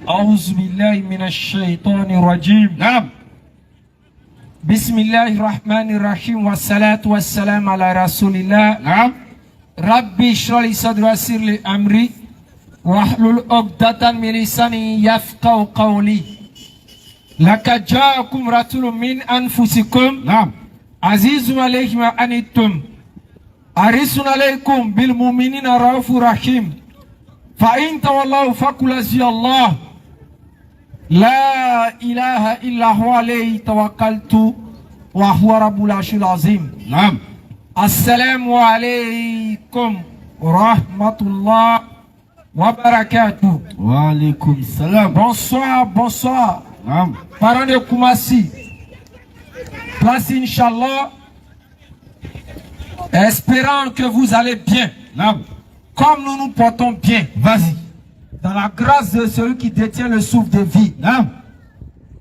أعوذ بالله من الشيطان الرجيم. نعم. بسم الله الرحمن الرحيم والصلاة والسلام على رسول الله. نعم. ربي اشرح لي صدري ويسر لي أمري واحلل عقدة من لساني يفقهوا قولي. لقد جاءكم رسول من أنفسكم. نعم. عزيز عليه ما أنتم حريص عليكم بالمؤمنين رؤوف رحيم. فإن تولوا فقل حسبي الله لا إله إلا هو عليه توكلت وهو رب العرش العظيم. نعم. السلام عليكم ورحمة الله وbarakatuh. وعليكم السلام. Bonsoir, bonsoir. نعم. Parents de Koumassi, place Inch'Allah, espérant que vous allez bien. نعم. Comme nous nous portons bien. Vas-y. Dans la grâce de celui qui détient le souffle de vie. نعم.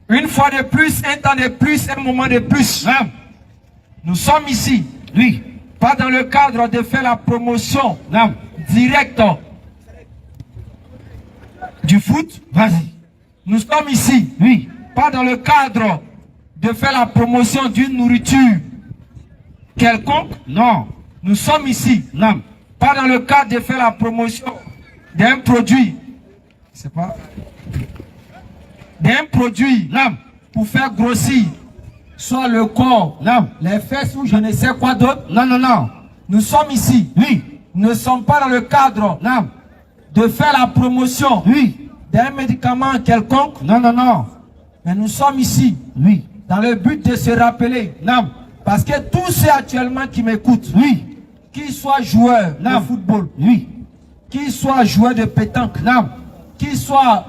Une fois de plus, un temps de plus, un moment de plus. نعم. Nous sommes ici. Oui. Pas dans le cadre de faire la promotion نعم. directe du foot. Vas-y. Nous sommes ici. Oui. Pas dans le cadre de faire la promotion d'une nourriture quelconque. Non. Nous sommes ici. نعم. Pas dans le cadre de faire la promotion d'un produit. C'est pas. D'un produit. نعم. Pour faire grossir soit le corps, نعم. les fesses ou je ne sais quoi d'autre. Non, non, non. Nous sommes ici. Oui. Nous ne sommes pas dans le cadre نعم. de faire la promotion Oui. d'un médicament quelconque. Non, non, non. Mais nous sommes ici Oui. dans le but de se rappeler. نعم. Parce que tous ceux actuellement qui m'écoutent, Oui. qu'ils soient joueurs نعم. de football, Oui. qu'ils soient joueurs de pétanque, نعم. qu'ils soient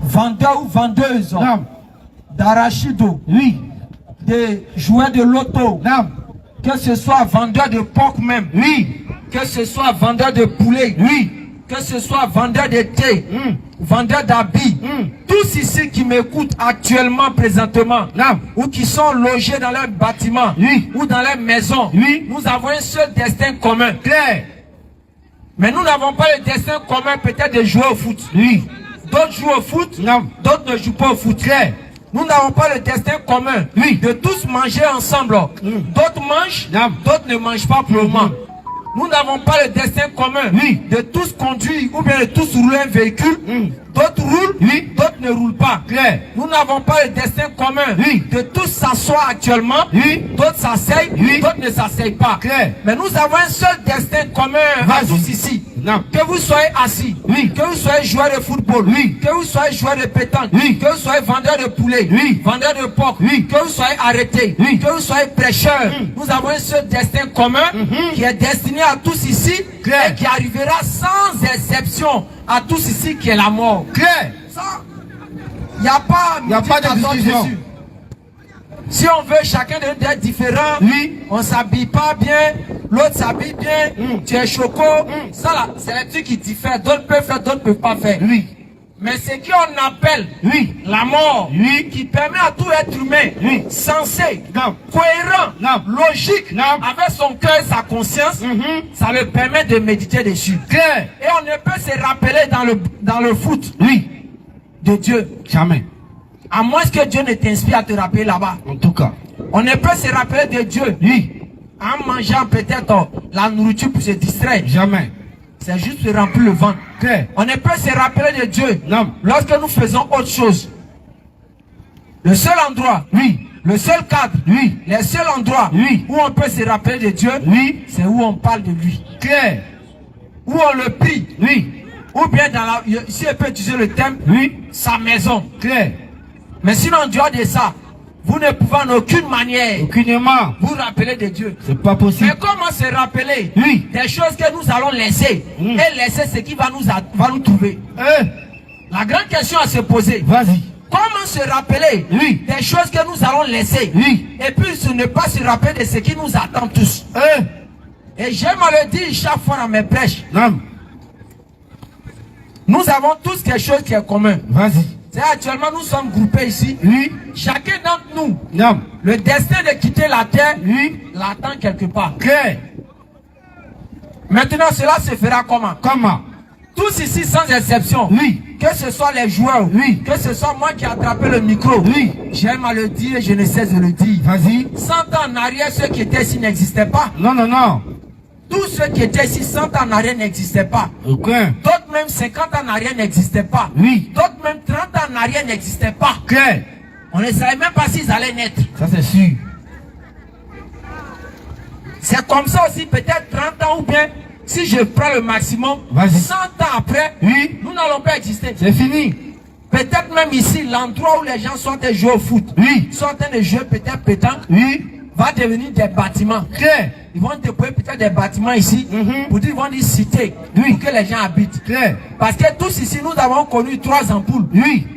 vendeurs ou vendeuses نعم. d'arachido, Oui. des joueurs de loto, نعم. que ce soit vendeurs de porc même, Oui. que ce soit vendeurs de poulet, Oui. que ce soit vendeurs de thé, vendeurs d'habits, tous ici qui m'écoutent actuellement, présentement, نعم. ou qui sont logés dans leur bâtiment, Oui. ou dans leur maison, Oui. nous avons un seul destin commun. Claire. Mais nous n'avons pas le destin commun peut-être de jouer au foot. Oui. D'autres jouent au foot, Non. d'autres ne jouent pas au foot. Claire. Nous n'avons pas le destin commun Oui. de tous manger ensemble. D'autres mangent, Non. d'autres ne mangent pas pour le moment. Nous n'avons pas le destin commun Oui. de tous conduire ou bien de tous rouler un véhicule. D'autres roulent, Oui. d'autres ne roulent pas. Claire. Nous n'avons pas le destin commun Oui. de tous s'asseoir actuellement. Oui. D'autres s'asseyent, Oui. d'autres ne s'asseyent pas. Claire. Mais nous avons un seul destin commun à Vas-y. tous ici. Non. Que vous soyez assis, Oui. que vous soyez joueur de football, Oui. que vous soyez joueur de pétanque, Oui. que vous soyez vendeur de poulet, Oui. vendeur de porc, Oui. que vous soyez arrêté, Oui. que vous soyez prêcheur. Nous avons un seul destin commun qui est destiné à tous ici Claire. et qui arrivera sans exception à tous ici qui est la mort. Claire. Il n'y a pas, Y a pas de méditation discussion. dessus. Si on veut chacun de nous être différent, Oui. on s'habille pas bien, l'autre s'habille bien, tu es choco, ça là, c'est les trucs qui diffèrent. D'autres peuvent faire, d'autres ne peuvent pas faire. Oui. Mais ce qu'on appelle Oui. la mort, Oui. qui permet à tout être humain, Oui. sensé, Non. cohérent, Non. logique, Non. avec son cœur et sa conscience, ça le permet de méditer dessus. Claire. Et on ne peut se rappeler dans le foot Oui. de Dieu, Jamais. à moins que Dieu ne t'inspire à te rappeler là-bas. En tout cas. On ne peut se rappeler de Dieu Oui. en mangeant peut-être la nourriture pour se distraire. Jamais. C'est juste se remplir le ventre. Claire. On ne peut se rappeler de Dieu Non. lorsque nous faisons autre chose. Le seul endroit, Oui. le seul cadre, Oui. le seul endroit Oui. où on peut se rappeler de Dieu, Oui. c'est où on parle de lui. Claire. Où on le prie. Oui. Ou bien dans la, si on peut utiliser le thème, Oui. sa maison. Claire. Mais sinon, en dehors de ça, vous ne pouvez en aucune manière Aucunement. vous rappeler de Dieu. C'est pas Mais possible. comment se rappeler Oui. des choses que nous allons laisser et laisser ce qui va nous trouver? Eh. La grande question à se poser, Vas-y. comment se rappeler Oui. des choses que nous allons laisser Oui. et puis ne pas se rappeler de ce qui nous attend tous? Eh. Et j'aime à le dire chaque fois dans mes prêches, Non. nous avons tous quelque chose qui est commun. Vas-y. C'est actuellement nous sommes groupés ici. Oui. Chacun d'entre nous, Non. le destin de quitter la terre Oui. l'attend quelque part. Claire. Maintenant, cela se fera comment? Comment? Tous ici, sans exception. Oui. Que ce soit les joueurs. Oui. Que ce soit moi qui ai attrapé le micro. Oui. J'aime à le dire et je ne cesse de le dire. Vas-y. 100 ans en arrière, ceux qui étaient ici n'existaient pas. Non, non, non. Tous ceux qui étaient ici 100 ans en arrière n'existaient pas. Aucun. D'autres même 50 ans en arrière n'existaient pas. Oui. D'autres même 30 ans en arrière n'existaient pas. Clair. On ne savait même pas s'ils allaient naître. Ça, c'est sûr. C'est comme ça aussi, peut-être 30 ans ou bien, si je prends le maximum, Vas-y. 100 ans après, Oui. nous n'allons pas exister. C'est fini. Peut-être même ici, l'endroit où les gens sont en train de jouer au foot, Oui. sont en train de jouer peut-être pétanque, Oui. va devenir des bâtiments. Clair. Ils vont déployer peut-être des bâtiments ici, pour dire, ils vont dire cité, Oui. pour que les gens habitent. Clair. Parce que tous ici, nous avons connu 3 ampoules. Oui.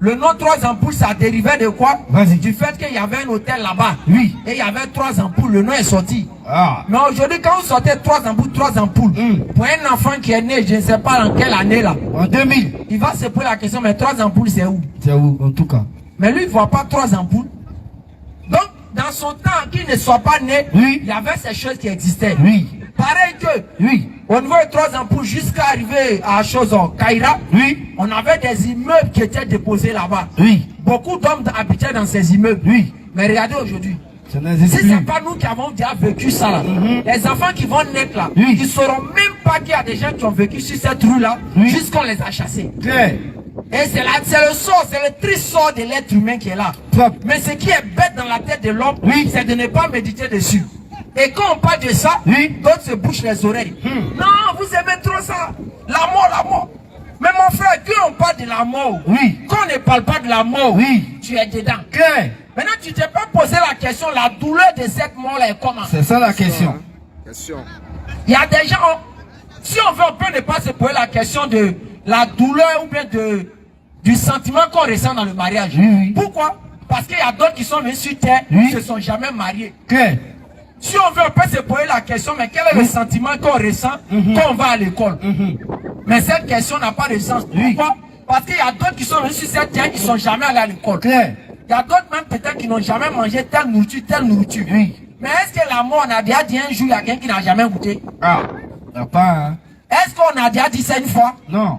Le nom 3 ampoules, ça dérivait de quoi? Vas-y. Du fait qu'il y avait un hôtel là-bas. Oui. Et il y avait 3 ampoules, le nom est sorti. Ah. Mais aujourd'hui, quand vous sortez 3 ampoules, pour un enfant qui est né, je ne sais pas dans quelle année là, En 2000. il va se poser la question, mais 3 ampoules, c'est où? C'est où, en tout cas? Mais lui, il ne voit pas 3 ampoules. Donc, dans son temps, qu'il ne soit pas né, Oui. il y avait ces choses qui existaient. Oui. Pareil que, Oui. au niveau de 3 ampoules, jusqu'à arriver à Kaira, Oui. on avait des immeubles qui étaient déposés là-bas. Oui. Beaucoup d'hommes habitaient dans ces immeubles. Oui. Mais regardez aujourd'hui. Ça n'existe Si plus. ce n'est pas nous qui avons déjà vécu ça là, les enfants qui vont naître là, Oui. ils ne sauront même pas qu'il y a des gens qui ont vécu sur cette rue là, Oui. jusqu'on les a chassés. Clair. Et c'est le sort, c'est le triste sort de l'être humain qui est là. Propre. Mais ce qui est bête dans la tête de l'homme, Oui. c'est de ne pas méditer dessus. Et quand on parle de ça, Oui. d'autres se bouchent les oreilles. Non, vous aimez trop ça. La mort, la mort. Mais mon frère, quand on parle de la mort, Oui. quand on ne parle pas de la mort, Oui. tu es dedans. Clair. Maintenant, tu t'es pas posé la question, la douleur de cette mort-là est comment? C'est ça la question. Il y a des gens, si on veut, on peut ne pas se poser la question de la douleur ou bien du sentiment qu'on ressent dans le mariage. Oui, oui. Pourquoi? Parce qu'il y a d'autres qui sont venus sur terre, Oui. qui ne se sont jamais mariés. Clair. Si on veut, on peut se poser la question, mais quel est le sentiment qu'on ressent quand on va à l'école? Mais cette question n'a pas de sens. Oui. Pourquoi? Parce qu'il y a d'autres qui sont venus sur cette terre qui ne sont jamais allés à l'école. Clair. Il y a d'autres même peut-être qui n'ont jamais mangé telle nourriture, telle nourriture. Oui. Mais est-ce que la mort, on a déjà dit un jour, il y a quelqu'un qui n'a jamais goûté? Ah. Y'a pas, hein? Est-ce qu'on a déjà dit ça une fois? Non.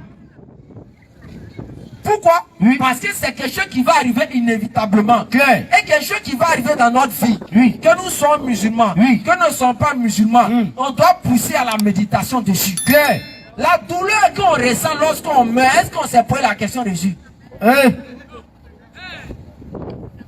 Pourquoi? Oui. Parce que c'est quelque chose qui va arriver inévitablement. Clair. Et quelque chose qui va arriver dans notre vie. Oui. Que nous sommes musulmans. Oui. Que nous ne sommes pas musulmans. On doit pousser à la méditation dessus. Clair. La douleur qu'on ressent lorsqu'on meurt, est-ce qu'on s'est posé la question dessus? Hein?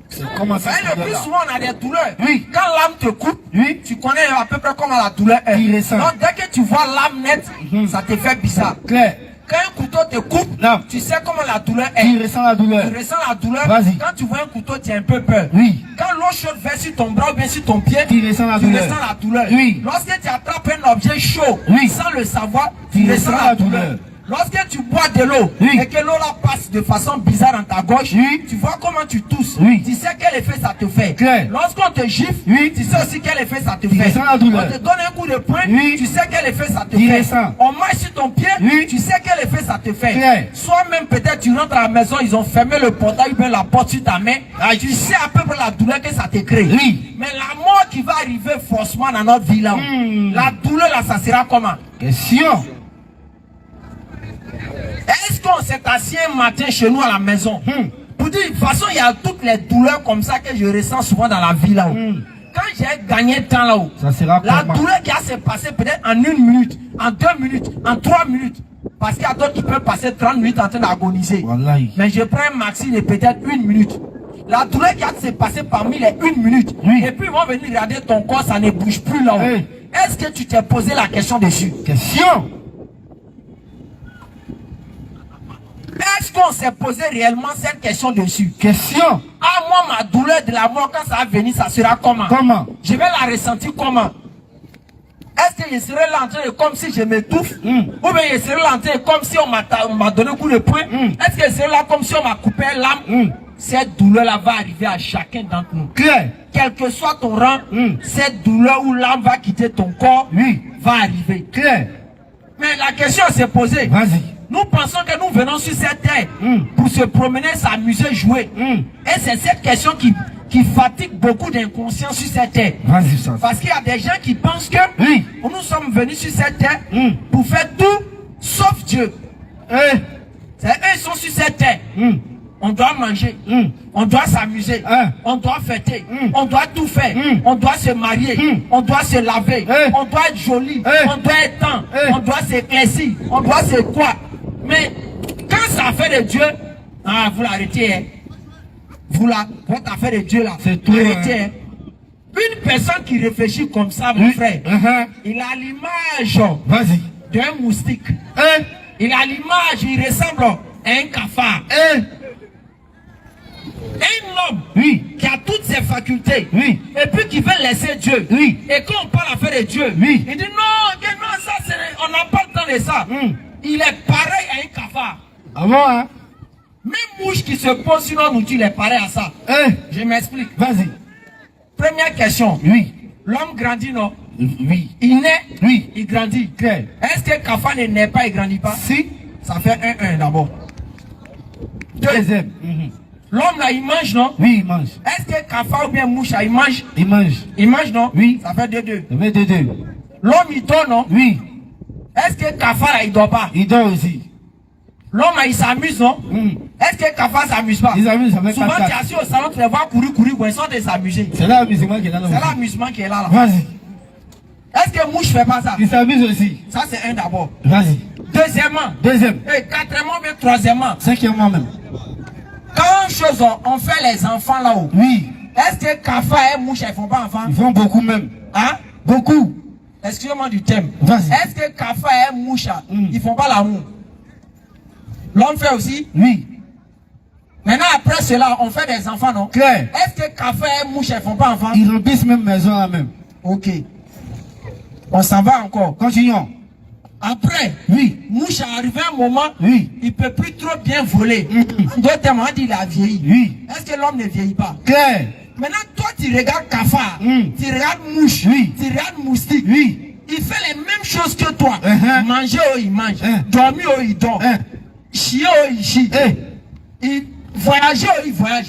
C'est comment ça? Le plus souvent, on a des douleurs. Oui. Quand l'âme te coupe, Oui. tu connais à peu près comment la douleur est. Il ressent. Donc, dès que tu vois l'âme nette, ça te fait bizarre. Clair. Quand un couteau te coupe, Non. tu sais comment la douleur est. Il ressent la douleur. Tu ressens la douleur. Vas-y. Quand tu vois un couteau, tu as un peu peur. Oui. Quand l'eau chaude va sur ton bras ou bien sur ton pied, Tu ressens la douleur. ressens la douleur. Oui. Lorsque tu attrapes un objet chaud, Oui. sans le savoir, Tu tu ressens ressens la la douleur. douleur. Lorsque tu bois de l'eau Oui. et que l'eau là passe de façon bizarre dans ta gorge, Oui. tu vois comment tu tousses. Oui. Tu sais quel effet ça te fait. Clair. Lorsqu'on te gifle, Oui. tu sais aussi quel effet ça te Tu fait. ressens la douleur. On te donne un coup de poing, Oui. tu sais quel effet ça te Tu fait. ressens. On marche sur ton pied, Oui. tu sais quel effet ça te fait. Clair. Soit même peut-être tu rentres à la maison, ils ont fermé le portail ou bien la porte sur ta main. Tu sais à peu près la douleur que ça te crée. Oui. Mais la mort qui va arriver forcément dans notre vie là, la douleur là, ça sera comment? Question. Est-ce qu'on s'est assis un matin chez nous à la maison pour dire, de toute façon, il y a toutes les douleurs comme ça que je ressens souvent dans la vie là-haut. Quand j'ai gagné temps là-haut, Ça sera la comment? douleur qui a se passer peut-être en 1 minute, en 2 minutes, en 3 minutes. Parce qu'il y a d'autres qui peuvent passer 30 minutes en train d'agoniser. Wallahi. Mais je prends un maxi de peut-être 1 minute. La douleur qui a se passer parmi les 1 minute. Oui. Et puis ils vont venir regarder ton corps, ça ne bouge plus là-haut. Oui. Est-ce que tu t'es posé la question dessus? Question. Est-ce qu'on s'est posé réellement cette question dessus? Question. Ah, moi, ma douleur de la mort, quand ça va venir, ça sera comment? Comment? Je vais la ressentir comment? Est-ce que je serai là en train de comme si je m'étouffe? Ou bien je serai là en train de comme si on m'a donné un coup de poing? Est-ce que je serai là comme si on m'a coupé l'âme? Cette douleur-là va arriver à chacun d'entre nous. Clair. Quel que soit ton rang, cette douleur où l'âme va quitter ton corps Oui. va arriver. Clair. Mais la question s'est posée. Vas-y. Nous pensons que nous venons sur cette terre pour se promener, s'amuser, jouer. Et c'est cette question qui fatigue beaucoup d'inconscients sur cette terre. Vas-y, ça. Parce qu'il y a des gens qui pensent que Oui. nous sommes venus sur cette terre pour faire tout sauf Dieu. C'est eux, ils sont sur cette terre. On doit manger, on doit s'amuser, on doit fêter, on doit tout faire, on doit se marier, on doit se laver, on doit être joli, on doit être temps, on doit s'éclaircir, on doit se quoi. Mais quand ça fait de Dieu, vous l'arrêtez. Hein. Votre affaire de Dieu là, c'est tout. Arrêtez. Hein. Une personne qui réfléchit comme ça, mon frère, il a l'image d'un moustique. Il a l'image, il ressemble à un cafard. Un homme qui a toutes ses facultés et puis qui veut laisser Dieu. Et quand on parle affaire de Dieu, il dit non, ça, on n'a pas le temps de ça. Il est pareil à un cafard. Ah bon, hein? Même mouche qui se pose sur nous dit il est pareil à ça. Je m'explique. Vas-y. Première question. L'homme grandit, non? Il naît, il grandit. Est-ce que cafard ne naît pas et grandit pas? Si. Ça fait 1-1 d'abord. Deuxième. L'homme là, il mange, non? Oui, il mange. Est-ce que cafard ou bien mouche là, il mange? Il mange. Il mange, non? Oui. Ça fait 2-2. Ça fait 2-2. L'homme, il dort, non? Oui. Est-ce que cafard là, il dort pas? Il dort aussi. L'homme là, il s'amuse, non? Est-ce que cafard s'amuse pas? Il s'amuse, ça fait 4-4. Souvent, tu es assis au salon, tu les vois courir, ils sont de s'amuser. C'est l'amusement qui est là. C'est l'amusement qui est là. Vas-y. Est-ce que mouche fait pas ça? Il s'amuse aussi. Ça, c'est un d'abord. Vas-y. Deuxièmement. Deuxième. Et quatrièmement, bien troisièmement. Cinquièmement même. Quand chose, on fait les enfants là-haut. Oui. Est-ce que cafard et mouche, ils font pas enfants? Ils font beaucoup même. Hein? Beaucoup. Excusez-moi du thème. Vas-y. Est-ce que cafard et mouche, ils font pas l'amour? L'homme fait aussi? Oui. Maintenant, après cela, on fait des enfants, non? Claire. Est-ce que cafard et mouche, ils font pas enfants? Ils remplissent même maison là même. Ok. On s'en va encore. Continuons. Après, mouche est arrivé un moment, il peut plus trop bien voler. D'autres termes, on dit il a vieilli. Est-ce que l'homme ne vieillit pas? Claire. Maintenant, toi, tu regardes cafard, tu regardes mouche, tu regardes moustique. Il fait les mêmes choses que toi. Manger, il mange. Dormir, il dort. Chier, il chie. Voyager, il voyage.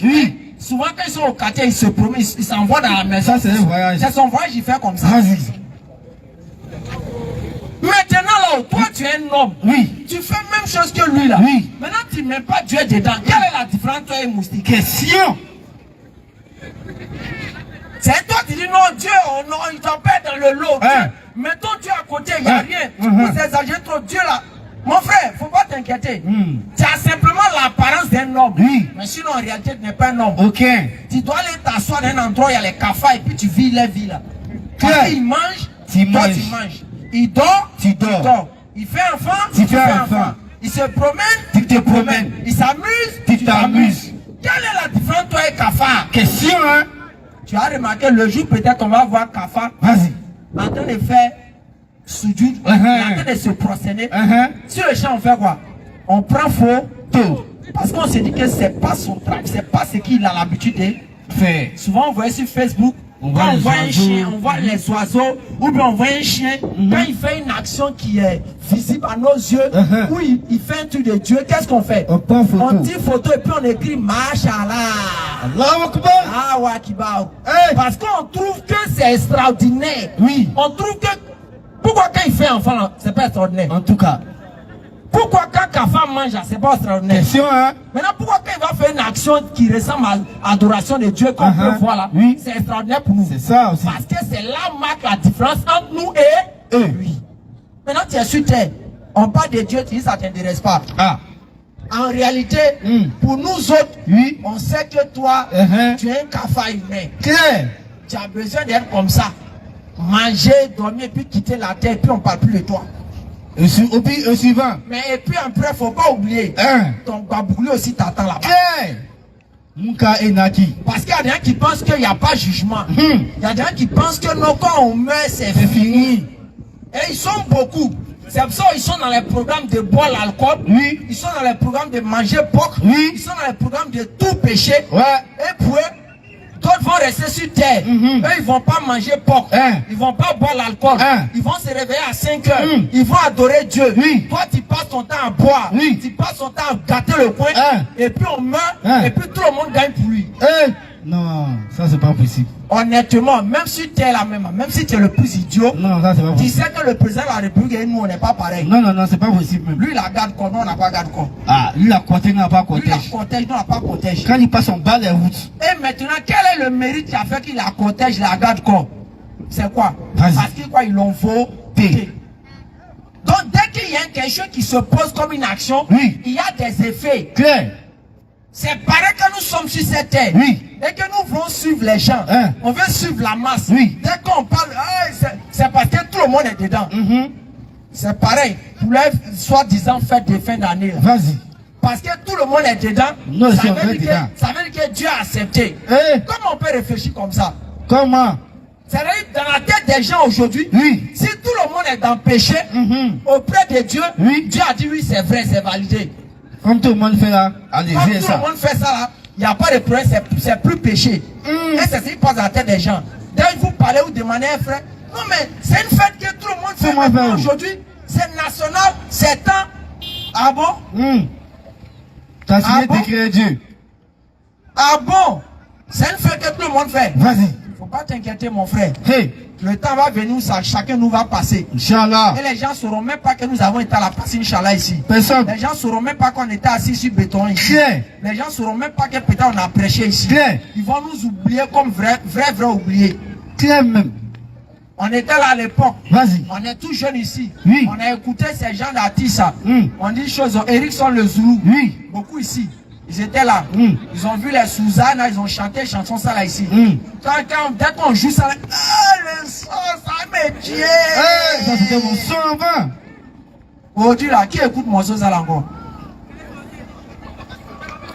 Souvent, quand ils sont au quartier, ils se promènent, ils s'envoient dans la maison. Ça, c'est un voyage. C'est son voyage, il fait comme ça. Vas-y. Maintenant, là, toi, tu es un homme. Tu fais la même chose que lui, là. Maintenant, tu ne mets pas Dieu dedans. Quelle est la différence, toi et moustique? Question. C'est toi qui dis non, Dieu, il t'empêche dans le lot. Mettons Dieu à côté, il n'y a rien. Vous exagérez trop. Dieu, là. Mon frère, il ne faut pas t'inquiéter. Tu as simplement l'apparence d'un homme. Mais sinon, en réalité, tu n'es pas un homme. Ok. Tu dois aller t'asseoir dans un endroit où il y a les cafards et puis tu vis la vie là. Quand il mange, tu manges. Il dort, tu dors. Il fait enfant, tu fais enfant. Il se promène, tu te promènes. Il s'amuse, tu t'amuses. Quelle est la différence toi et cafard? Question, hein? Tu as remarqué le jour peut-être on va voir cafard. Vas-y. En train de faire soujoud, en train de se prosterner. Sur le champ, on fait quoi? On prend photo. Parce qu'on se dit que c'est pas son travail, c'est pas ce qu'il a l'habitude de faire. Souvent on voit sur Facebook. Quand on voit un chien, on voit les oiseaux, ou bien on voit un chien, quand il fait une action qui est visible à nos yeux, ou il fait un truc de Dieu, qu'est-ce qu'on fait? On prend photo. On dit photo et puis on écrit Mashallah. Allahu Akbar. Ah ouais, Kibar. Parce qu'on trouve que c'est extraordinaire. On trouve que, pourquoi quand il fait enfant, c'est pas extraordinaire? En tout cas. Pourquoi quand Kafa mange, c'est pas extraordinaire? Question, hein? Maintenant, pourquoi quand il va faire une action qui ressemble à l'adoration de Dieu qu'on peut voir là, c'est extraordinaire pour nous? C'est ça aussi. Parce que c'est là marque la différence entre nous et lui. Maintenant, tu es sur terre. On parle de Dieu, tu dis ça ne t'intéresse pas. En réalité, pour nous autres, on sait que toi, tu es un cafard humain. Tu as besoin d'être comme ça. Manger, dormir, puis quitter la terre, puis on ne parle plus de toi. Au suivant. Mais et puis après, il ne faut pas oublier. Ton baboulé aussi t'attend là-bas. Parce qu'il y a des gens qui pensent qu'il n'y a pas de jugement. Il y a des gens qui pensent que non, quand on meurt, c'est fini. Et ils sont beaucoup. C'est pour ça qu'ils sont dans les programmes de boire l'alcool. Ils sont dans les programmes de manger porc. Ils sont dans les programmes de tout pécher. Et pour eux, d'autres vont rester sur terre. Eux, ils ne vont pas manger porc. Ils ne vont pas boire l'alcool. Ils vont se réveiller à 5 heures. Ils vont adorer Dieu. Toi, tu passes ton temps à boire. Tu passes ton temps à gâter le coin. Et puis on meurt. Et puis tout le monde gagne pour lui. Non, ça c'est pas possible. Honnêtement, même si tu es la même, même si tu es le plus idiot, Non, ça c'est pas tu possible. sais que le président de la République et nous, on n'est pas pareil. Non, non, non, c'est pas possible même. Lui, il a garde corps, nous, on n'a pas garde corps. Ah, lui la côté n'a pas Lui, il a cortège. cortège, nous, on n'a pas cortège. Quand il passe en bas des routes. Et maintenant, quel est le mérite qui a fait qu'il a cortège, la garde corps? C'est quoi? Vas-y. Parce qu'il quoi, ils l'ont voté. Donc, dès qu'il y a quelque chose qui se pose comme une action, Oui. il y a des effets. Claire. C'est pareil que nous sommes sur cette terre. Oui. Et que nous voulons suivre les gens. Hein. On veut suivre la masse. Oui. Dès qu'on parle, c'est parce que tout le monde est dedans. C'est pareil. Pour les soi-disant fêtes de fin d'année. Vas-y. Parce que tout le monde est dedans. Non, ça, c'est veut vrai dire dedans. que, ça veut dire que Dieu a accepté. Eh, Comment on peut réfléchir comme ça? comment? Ça veut dire que dans la tête des gens aujourd'hui, Oui. si tout le monde est dans le péché, auprès de Dieu, Oui. Dieu a dit oui, c'est vrai, c'est validé. Comme tout le monde fait là, allez, Quand fais tout ça. le monde fait ça là, il n'y a pas de problème, c'est plus péché. Et c'est ce qui passe dans la tête des gens. Dès que vous parlez ou demandez un frère, non mais c'est une fête que tout le monde fait maintenant aujourd'hui. C'est national, c'est temps. Ah bon? T'as signé Ah bon? décret Dieu. Ah bon? C'est une fête que tout le monde fait. Vas-y. Faut pas t'inquiéter mon frère. Hey, Le temps va venir, ça, chacun nous va passer. Inch'Allah. Et les gens ne sauront même pas que nous avons été à la place, Inch'Allah, ici. Personne. Les gens ne sauront même pas qu'on était assis sur béton ici. Claire. Les gens ne sauront même pas que peut-être on a prêché ici. Claire. Ils vont nous oublier comme vrai oubliés. Claire même. On était là à l'époque. Vas-y. On est tous jeunes ici. Oui. On a écouté ces gens d'artistes. On dit des choses. Erickson le Zoulou. Oui. Beaucoup ici. Ils étaient là. Ils ont vu les Suzanne, ils ont chanté chanson ça là ici. Dès qu'on joue ça là, le son, ça me tue. Eh, ça c'était mon son avant. Aujourd'hui là, qui écoute mon son ça là encore?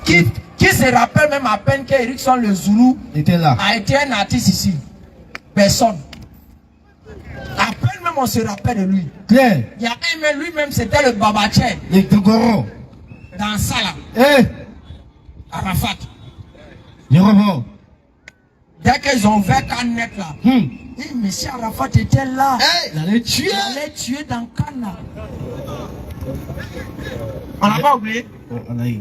Qui se rappelle même à peine qu'Erickson le Zoulou Il était là. a été un artiste ici? Personne. À peine même on se rappelle de lui. Claire. Il y a un mais lui-même c'était le Babaché Les Togoro. dans ça là, Eh, Arafat. les robots. Dès qu'ils ont ouvert Cannet là, monsieur Arafat était là. Il allait tuer. Il allait tuer dans Cannes. On n'a pas oublié. On a eu.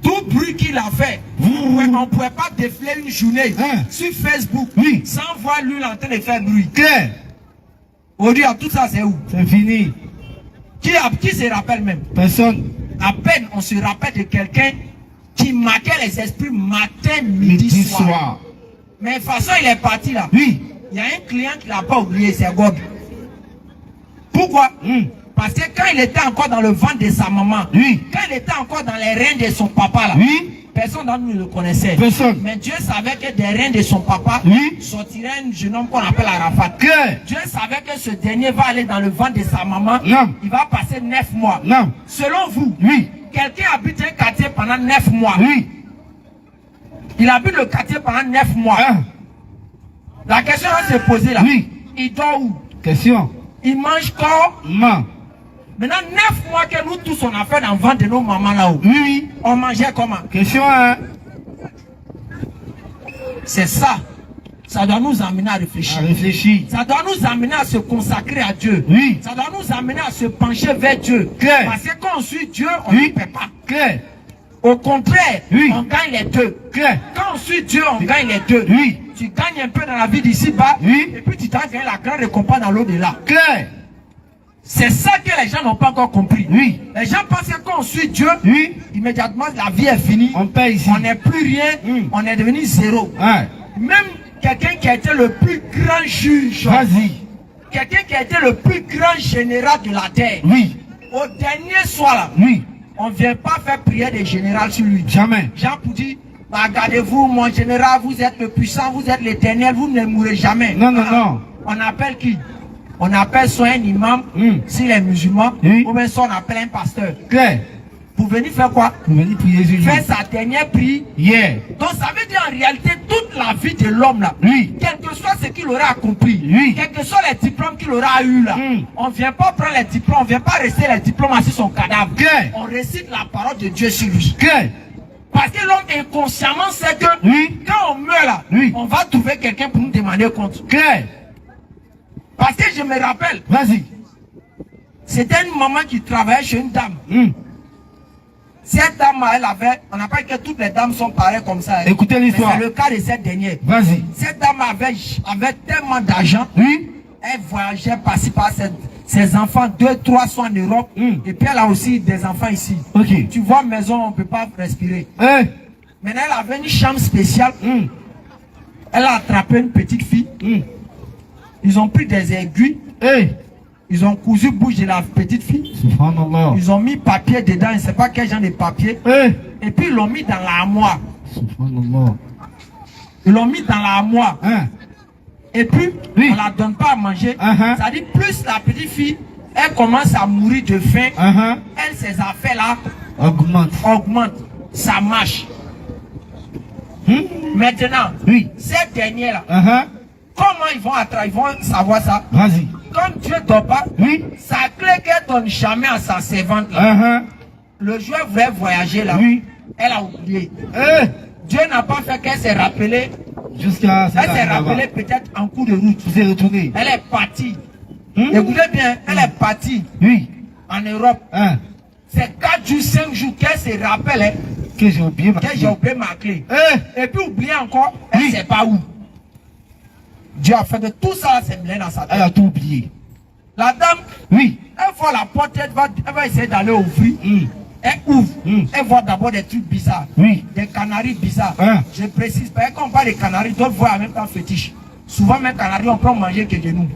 Tout bruit qu'il a fait, on ne pouvait pas défiler une journée sur Facebook sans voir lui en train de faire bruit. Claire. Aujourd'hui, tout ça c'est où? C'est fini. Qui se rappelle même? Personne. À peine on se rappelle de quelqu'un qui marquait les esprits matin, midi, soir. Mais de toute façon, il est parti là. Oui. Il y a un client qui ne l'a pas oublié, c'est Gob. Pourquoi? Parce que quand il était encore dans le ventre de sa maman, quand il était encore dans les reins de son papa là, personne d'entre nous ne le connaissait. Personne. Mais Dieu savait que des reins de son papa sortirait un jeune homme qu'on appelle Arafat. Claire. Dieu savait que ce dernier va aller dans le ventre de sa maman. Non. Il va passer 9 mois. Non. Selon vous, quelqu'un habite un quartier pendant 9 mois. Il habite le quartier pendant 9 mois. La question va se poser là. Il dort où? Question. Il mange quoi? Non. Maintenant, 9 mois que nous tous on a fait dans le ventre de nos mamans là-haut. On mangeait comment? Question, hein? C'est ça. Ça doit nous amener à réfléchir. Ça doit nous amener à se consacrer à Dieu. Ça doit nous amener à se pencher vers Dieu. Claire. Parce que quand on suit Dieu, on ne paie pas. Claire. Au contraire, on gagne les deux. Claire. Quand on suit Dieu, on gagne les deux. Tu gagnes un peu dans la vie d'ici-bas, et puis tu t'en gagnes la grande récompense dans l'au-delà. Claire. C'est ça que les gens n'ont pas encore compris. Les gens pensent que quand on suit Dieu, immédiatement la vie est finie. On paye ici. On n'est plus rien, on est devenu zéro. Même quelqu'un qui a été le plus grand juge, quelqu'un qui a été le plus grand général de la terre, au dernier soir là, on ne vient pas faire prière de général sur lui. Jamais. Jean pour dire, regardez-vous mon général, vous êtes le puissant, vous êtes l'éternel, vous ne mourrez jamais. Non, non, non. On appelle qui? On appelle soit un imam, s'il est musulman, ou bien soit on appelle un pasteur. Claire. Pour venir faire quoi? Pour venir prier Jésus. Faire sa dernière prière. Donc ça veut dire en réalité toute la vie de l'homme là, quel que soit ce qu'il aura accompli, quels que soient les diplômes qu'il aura eu là, on ne vient pas prendre les diplômes, on ne vient pas rester les diplômes sur son cadavre. On récite la parole de Dieu sur lui. Parce que l'homme inconsciemment sait que quand on meurt là, on va trouver quelqu'un pour nous demander compte. Parce que je me rappelle, c'était une maman qui travaillait chez une dame. Cette dame, elle avait, on n'a pas dit que toutes les dames sont pareilles comme ça. Écoutez l'histoire. C'est le cas de cette dernière. Vas-y. Cette dame avait tellement d'argent. Oui. Elle voyageait par-ci, par ses enfants, 2, 3 sont en Europe. Et puis elle a aussi des enfants ici. Ok. Tu vois, maison, on ne peut pas respirer. Eh. Maintenant, elle avait une chambre spéciale. Elle a attrapé une petite fille. Ils ont pris des aiguilles. Eh. Ils ont cousu bouche de la petite fille. Subhanallah. Ils ont mis papier dedans, je ne sais pas quel genre de papier. Eh. Et puis ils l'ont mis dans l'armoire. Subhanallah. Ils l'ont mis dans l'armoire. Hein. Et puis, Oui. on ne la donne pas à manger. Ça dit, plus la petite fille, elle commence à mourir de faim. Elle, ses affaires-là, augmentent. Ça marche. Maintenant, oui. cette dernière-là, comment ils vont savoir ça? Vas-y. Comme Dieu ne dort pas, Oui. sa clé qu'elle donne jamais à sa servante là. Le joueur voulait voyager là. Oui. Elle a oublié. Eh. Dieu n'a pas fait qu'elle s'est rappelée. Jusqu'à Elle s'est rappelée peut-être en cours de route. Vous êtes retourné. Elle est partie. Écoutez bien, elle est partie. Oui. En Europe. C'est 4 jours, 5 jours qu'elle se rappelle. Hein, que j'ai oublié ma clé. Et puis oublié encore, elle ne sait pas où. Dieu a fait de tout ça, c'est blé dans sa tête. Elle a tout oublié. La dame, oui. Elle voit la porte, elle va essayer d'aller ouvrir. Elle ouvre. Elle voit d'abord des trucs bizarres. Oui. Des canaris bizarres. Je précise, parce qu'on parle des canaris, d'autres voient en même temps fétiche. Souvent, même canaris, on peut en manger que de nous.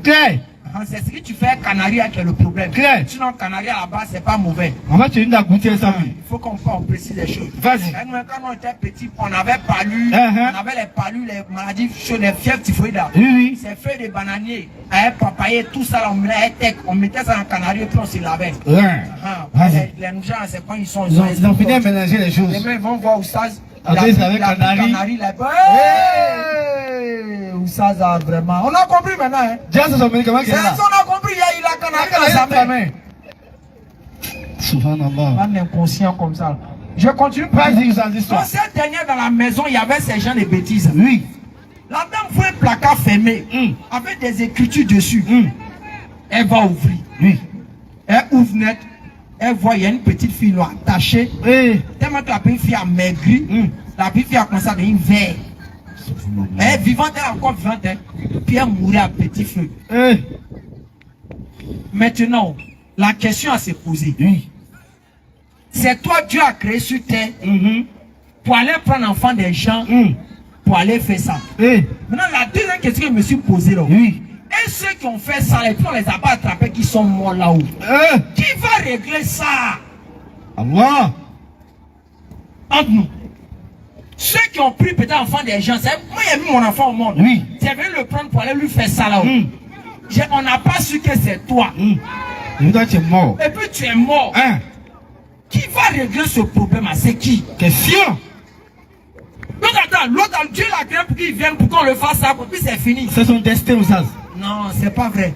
C'est ce que tu fais canari qui est le problème. Sinon, canari à la base, c'est pas mauvais. En fait, tu viens goûter ça. Il faut qu'on précise les choses. Vas-y. Quand on était petit, on avait palu, on avait les palus, les maladies chaudes, les fièvres typhoïdes. Oui. C'est fait de bananiers, papayer, tout ça, on mettait ça dans le canari et puis on se lavait. Les gens, c'est quand ils sont. Ils ont fini à mélanger les choses. Les gens vont voir Oustaz. Avec canari. Oustaz, vraiment. On a compris maintenant. Hein? Déjà, c'est son médicament qui est là. On a compris, il a canari dans sa main. Subhanallah. Un inconscient comme ça. Je continue. Vas-y, dans l'histoire. Dans cette dernière dans la maison, il y avait ces gens de bêtises. Oui. La dame voit un placard fermé avec des écritures dessus. Elle va ouvrir. Oui. Elle ouvre net. Elle voit, il y a une petite fille là, attachée. Tellement que la petite fille a maigri. La petite fille a commencé à devenir vert. Elle est vivante, elle est encore vivante. Puis elle mourait à petit feu. Maintenant, la question à se poser. C'est toi, Dieu a créé sur terre pour aller prendre l'enfant des gens, pour aller faire ça. Maintenant, la deuxième question que je me suis posée là. Et ceux qui ont fait ça, et puis on les a pas attrapés, qui sont morts là-haut. Qui va régler ça? Allah. Entre nous. Ceux qui ont pris peut-être l'enfant des gens, c'est moi j'ai mis mon enfant au monde. Oui. Tu venu le prendre pour aller lui faire ça là-haut. On n'a pas su que c'est toi. Et toi tu es mort. Et puis tu es mort. Qui va régler ce problème? C'est qui? Question. Donc attends, l'autre Dieu l'a créé pour qu'il vienne, pour qu'on le fasse ça, puis c'est fini. C'est son destin ou ça? Non, c'est pas vrai.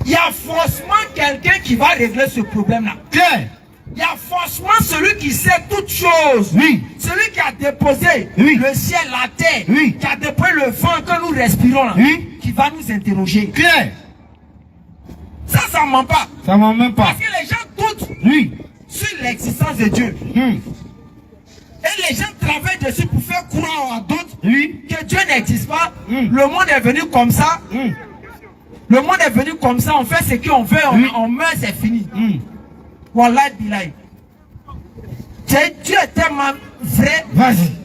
Il y a forcément quelqu'un qui va régler ce problème-là. Il y a forcément celui qui sait toutes choses. Oui. Celui qui a déposé le ciel, la terre, qui a déposé le vent que nous respirons là, qui va nous interroger. Ça ne ment pas. Ça ment même pas. Parce que les gens doutent sur l'existence de Dieu. Et les gens travaillent dessus pour faire croire à d'autres que Dieu n'existe pas. Le monde est venu comme ça. Le monde est venu comme ça. On fait ce qu'on veut, on meurt, c'est fini. Wallah billahi. Dieu est tellement vrai.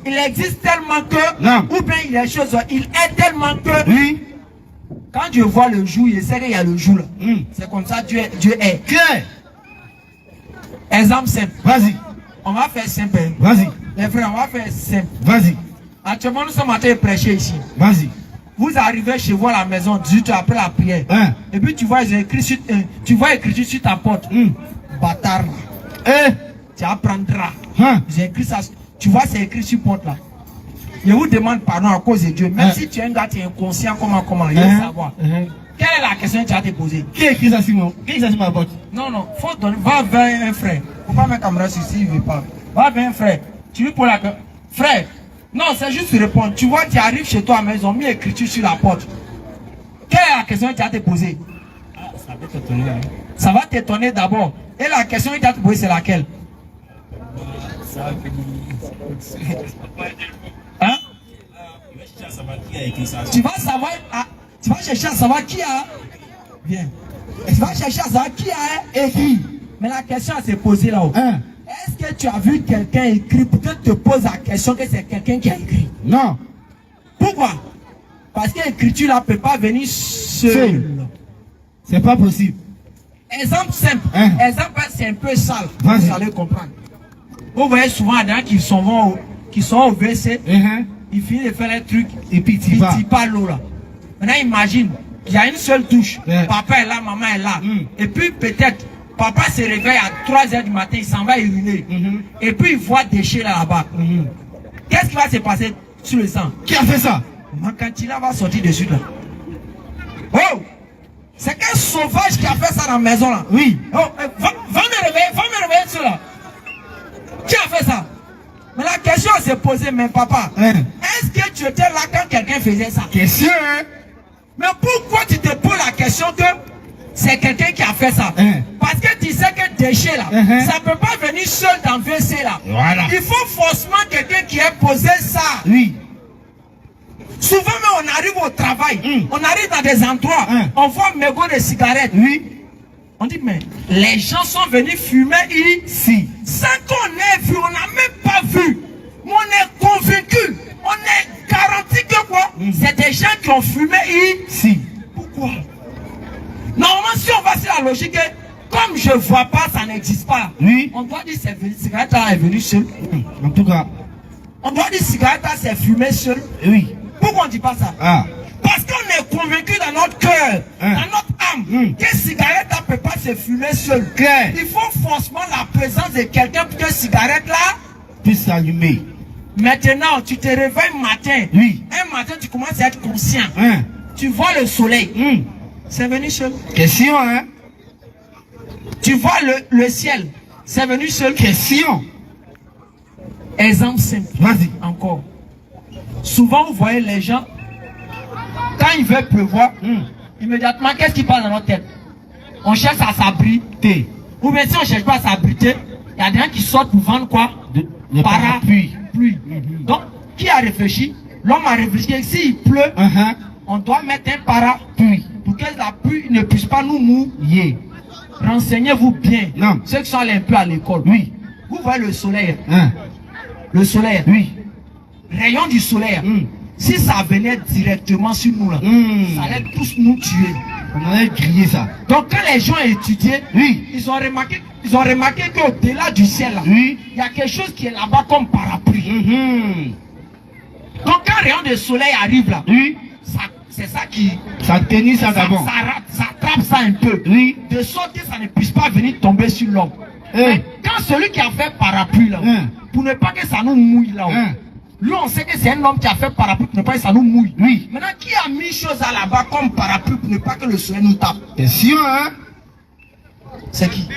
Il existe tellement que, ou bien il y a des choses, il est tellement que. Quand Dieu voit le jour, il sait qu'il y a le jour là. C'est comme ça Dieu est. Exemple simple. Vas-y. On va faire simple. Vas-y. Les frères, on va faire simple. Vas-y. Actuellement, nous sommes en train de prêcher ici. Vas-y. Vous arrivez chez vous à la maison 18 heures après la prière. Et puis tu vois, écrit sur ta porte. Bâtard là. Tu apprendras. J'ai écrit ça. Tu vois, c'est écrit sur porte là. Je vous demande pardon à cause de Dieu. Même si tu es un gars, tu es inconscient, comment, il faut savoir. Quelle est la question que tu as te poser? Qui a écrit ça sur moi? Qui a écrit ça sur ma porte? Non, faut donner. Va vers un frère. Faut pas mettre caméra sur ici, il veut pas. Va vers un frère. Tu lui poses la question. Frère, non, c'est juste répondre. Tu vois, tu arrives chez toi à la maison, mis écriture sur la porte. Quelle est la question que tu as te poser? Ça va t'étonner. Ça va t'étonner d'abord. Et la question que tu as te poser, c'est laquelle? Hein? Tu vas savoir, tu vas chercher à savoir qui a. Bien. Tu vas chercher à savoir qui a écrit. Mais la question à se poser là-haut. Hein? Est-ce que tu as vu quelqu'un écrit? Peut-être te pose la question que c'est quelqu'un qui a écrit. Non. Pourquoi? Parce que l'écriture là ne peut pas venir seule. C'est pas possible. Exemple simple. Hein? Exemple, c'est un peu sale. Vas-y. Vous allez comprendre. Vous voyez souvent des gens qui sont au WC, ils finissent de faire les trucs, Et puis tu ils vas. ne tirent pas l'eau là. Maintenant imagine, il y a une seule touche. Papa est là, maman est là. Et puis peut-être, papa se réveille à 3 h du matin, il s'en va uriner. Et puis il voit des déchets là-bas. Qu'est-ce qui va se passer sur le sang? Qui a fait ça? Mankantila va sortir dessus là. Oh! C'est qu'un sauvage qui a fait ça dans la maison là. Oui. Oh, va me réveiller sur là. Qui a fait ça? Mais la question à se poser, mais papa, est-ce que tu étais là quand quelqu'un faisait ça? Question, hein? Mais pourquoi tu te poses la question que c'est quelqu'un qui a fait ça? Parce que tu sais que déchet là, ça ne peut pas venir seul dans WC là. Voilà. Il faut forcément quelqu'un qui ait posé ça. Oui. Souvent, mais on arrive au travail, on arrive dans des endroits, on voit un mégot de cigarettes. Oui. On dit, mais les gens sont venus fumer ici. Sans qu'on ait vu, on n'a même pas vu. Mais on est convaincu, on est garanti que quoi? C'est des gens qui ont fumé ici. Pourquoi? Normalement, si on va sur la logique, comme je ne vois pas, ça n'existe pas. Oui. On doit dire que cette cigarette là est venue seule. En tout cas. On doit dire que cigarette là c'est fumé seul. Oui. Pourquoi on ne dit pas ça? Parce qu'on est convaincu dans notre cœur, dans notre âme, que cigarette là ne peut pas se fumer seul. Claire. Il faut forcément la présence de quelqu'un pour que cigarette là Puisse s'allumer. Maintenant, tu te réveilles matin. Oui. Un matin, tu commences à être conscient. Hein? Tu vois le soleil. C'est venu seul. Question, hein? Tu vois le ciel. C'est venu seul. Question. Exemple simple. Vas-y. Encore. Souvent, vous voyez les gens, quand il veut pleuvoir, immédiatement, qu'est-ce qui passe dans notre tête? On cherche à s'abriter. Ou bien si on ne cherche pas à s'abriter, il y a des gens qui sortent pour vendre quoi? Le parapluie. Donc, qui a réfléchi? L'homme a réfléchi que s'il pleut, on doit mettre un parapluie pour que la pluie ne puisse pas nous mouiller. Renseignez-vous bien. Non. Ceux qui sont allés un peu à l'école. Oui. Vous voyez le soleil. Le soleil. Oui. Rayon du soleil. Si ça venait directement sur nous là, ça allait tous nous tuer. On allait griller ça. Donc quand les gens ont étudié, ils ont remarqué qu'au-delà du ciel là, il y a quelque chose qui est là-bas comme parapluie. Donc quand le rayon du soleil arrive là, c'est ça qui... Ça tenit ça d'abord. Ça attrape ça un peu. De sorte que ça ne puisse pas venir tomber sur l'homme. Mais quand celui qui a fait parapluie là, pour ne pas que ça nous mouille là, lui on sait que c'est un homme qui a fait parapluie pour ne pas que ça nous mouille. Maintenant qui a mis chose à là-bas comme parapluie pour ne pas que le soleil nous tape? Question, hein? C'est qui?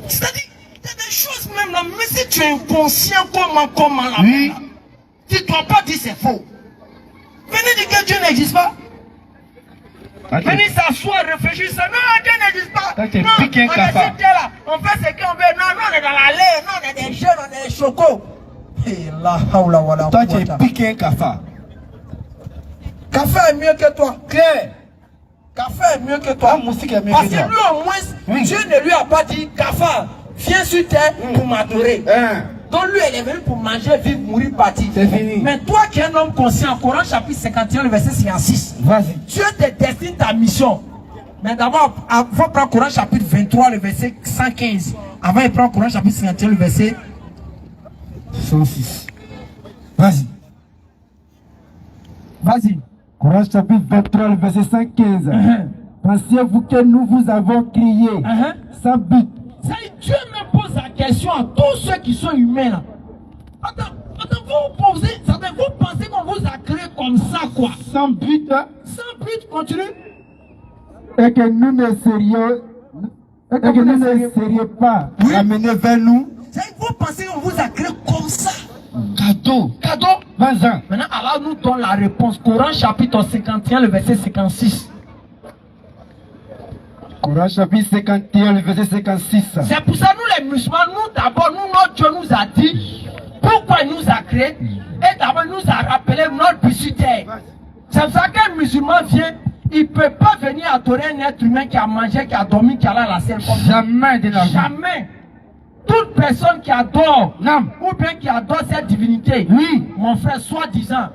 C'est-à-dire, il y a des choses même là, mais si tu es inconscient comment là, tu ne dois pas dire c'est faux. Venez dire que Dieu n'existe pas. Venez s'asseoir, réfléchir, ça. Non, Dieu n'existe pas. Non, on est sur là, on fait ce qu'on veut. Non, on est dans la lait, non, on est des jeunes, on est des chocos. Toi, tu es piqué un cafard. Café est mieux que toi. Claire. Café est mieux que toi. La musique est mieux parce que toi. que lui, au moins, Dieu ne lui a pas dit, cafard, viens sur terre pour m'adorer. Donc lui, il est venu pour manger, vivre, mourir, partir. C'est fini. Mais toi qui es un homme conscient, Coran chapitre 51, le verset 56. Vas-y. Dieu te destine ta mission. Mais d'abord, il faut prendre Coran chapitre 23, le verset 115. Avant, il prend Coran chapitre 51, le verset 106. Vas-y. Vas-y. Coran chapitre 23, le verset 115. Pensez-vous que nous vous avons crié sans but? Dieu me pose la question à tous ceux qui sont humains là. Attends, vous pensez qu'on vous a créé comme ça quoi? Sans but, hein? Sans but, continue. Et que nous ne serions, pas amenés vers nous. Vous pensez qu'on vous a créé comme ça? Cadeau. Cadeau? 20 ans. Maintenant, Allah nous donne la réponse. Coran chapitre 51, le verset 56. Coran chapitre 51, le verset 56. C'est pour ça nous les musulmans, nous d'abord, nous notre Dieu, nous a dit, pourquoi il nous a créés, et d'abord il nous a rappelé notre but sur terre. C'est pour ça qu'un musulman vient, il ne peut pas venir adorer un être humain qui a mangé, qui a dormi, qui a là la selle. Jamais de la vie. Jamais. Toute personne qui adore, ou bien qui adore cette divinité, oui, mon frère, soi-disant,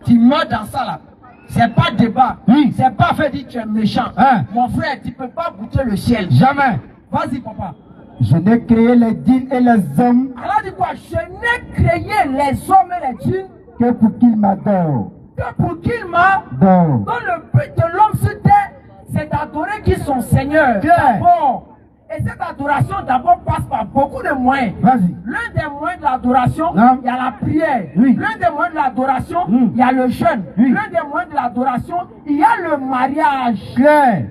tu meurs dans ça là. C'est pas débat. Oui. C'est pas fait dire tu es méchant. Hein? Mon frère, tu ne peux pas goûter le ciel. Jamais. Vas-y, papa. Je n'ai créé les djinns et les hommes. Alors dit quoi? Je n'ai créé les hommes et les djinns que pour qu'ils m'adorent. Que pour qu'ils m'adorent. Donc le but de l'homme sur terre, c'est d'adorer qui son Seigneur. D'abord. Et cette adoration d'abord passe par beaucoup de moyens. Vas-y. L'un des moyens de l'adoration, il y a la prière. Oui. L'un des moyens de l'adoration, il y a le jeûne. Oui. L'un des moyens de l'adoration, il y a le mariage. Claire.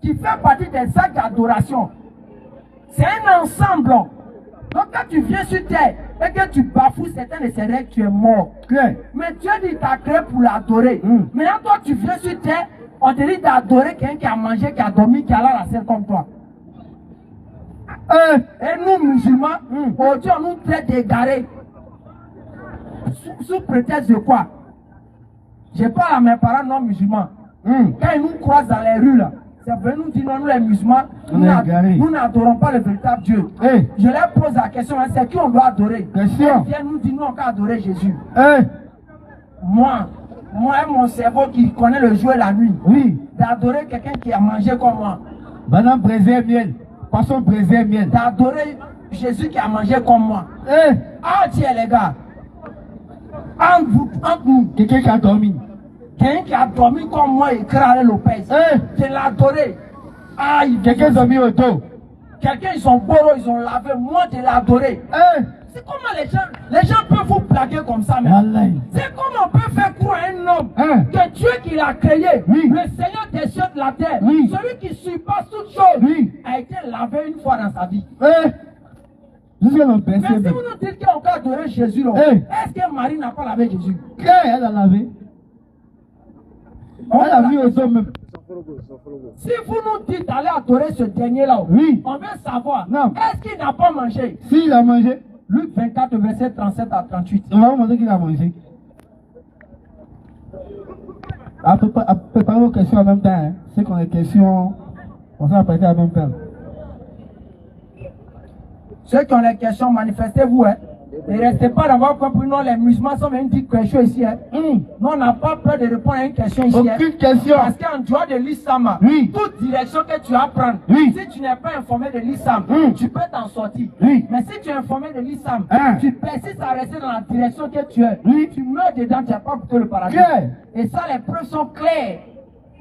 Qui fait partie des actes d'adoration. C'est un ensemble. Donc quand tu viens sur terre et que tu bafoues certaines de ces règles, tu es mort. Claire. Mais Dieu dit t'a créé pour l'adorer. Maintenant toi tu viens sur terre, on te dit d'adorer quelqu'un qui a mangé, qui a dormi, qui a là la selle comme toi. Et nous musulmans, aujourd'hui on nous traite d'égarés. Sous prétexte de quoi? Je parle à mes parents non musulmans. Quand ils nous croisent dans les rues là, c'est vrai nous disent non, nous les musulmans, nous n'adorons pas le véritable Dieu. Je leur pose la question, c'est qui on doit adorer? Ils viennent nous dire nous on doit adorer Jésus. Moi et mon cerveau qui connaît le jour et la nuit, d'adorer quelqu'un qui a mangé comme moi. Banane braisée miel. Poisson braisé miel. D'adorer Jésus qui a mangé comme moi. Ah tiens les gars. Entre nous. Quelqu'un qui a dormi. Quelqu'un qui a dormi comme moi et Kralé Lopez. Je l'ai adoré. Ah, quelqu'un qui a mis au dos. Quelqu'un ils sont boros, ils ont lavé. Moi je l'ai adoré. C'est comment les gens peuvent vous plaquer comme ça même. C'est comment on peut faire croire à un homme que Dieu qui l'a créé, le Seigneur des cieux de la terre, celui qui surpasse toutes choses, a été lavé une fois dans sa vie. Mais si vous nous dites qu'on peut adorer Jésus, est-ce que Marie n'a pas lavé Jésus? Elle a lavé. Elle a mis au dos même. Si vous nous dites d'aller adorer ce dernier-là, on veut savoir, est-ce qu'il n'a pas mangé? S'il a mangé. Luc 24, verset 37 à 38. On va vous montrer qu'il a mangé. Préparez vos questions en même temps. Hein. C'est qu'on a des questions, on va prêter en même temps. Ceux qui ont des questions, manifestez-vous. Hein. Ne restez pas d'avoir compris. Non, les musulmans sont venus dire quelque chose ici. Hein. Non, on n'a pas peur de répondre à une question ici. Aucune question. Parce qu'en droit de l'islam, toute direction que tu apprends, si tu n'es pas informé de l'islam, tu peux t'en sortir. Mais si tu es informé de l'islam, tu persistes à rester dans la direction que tu es. Tu meurs dedans, tu n'as pas goûté le paradis. Et ça, les preuves sont claires.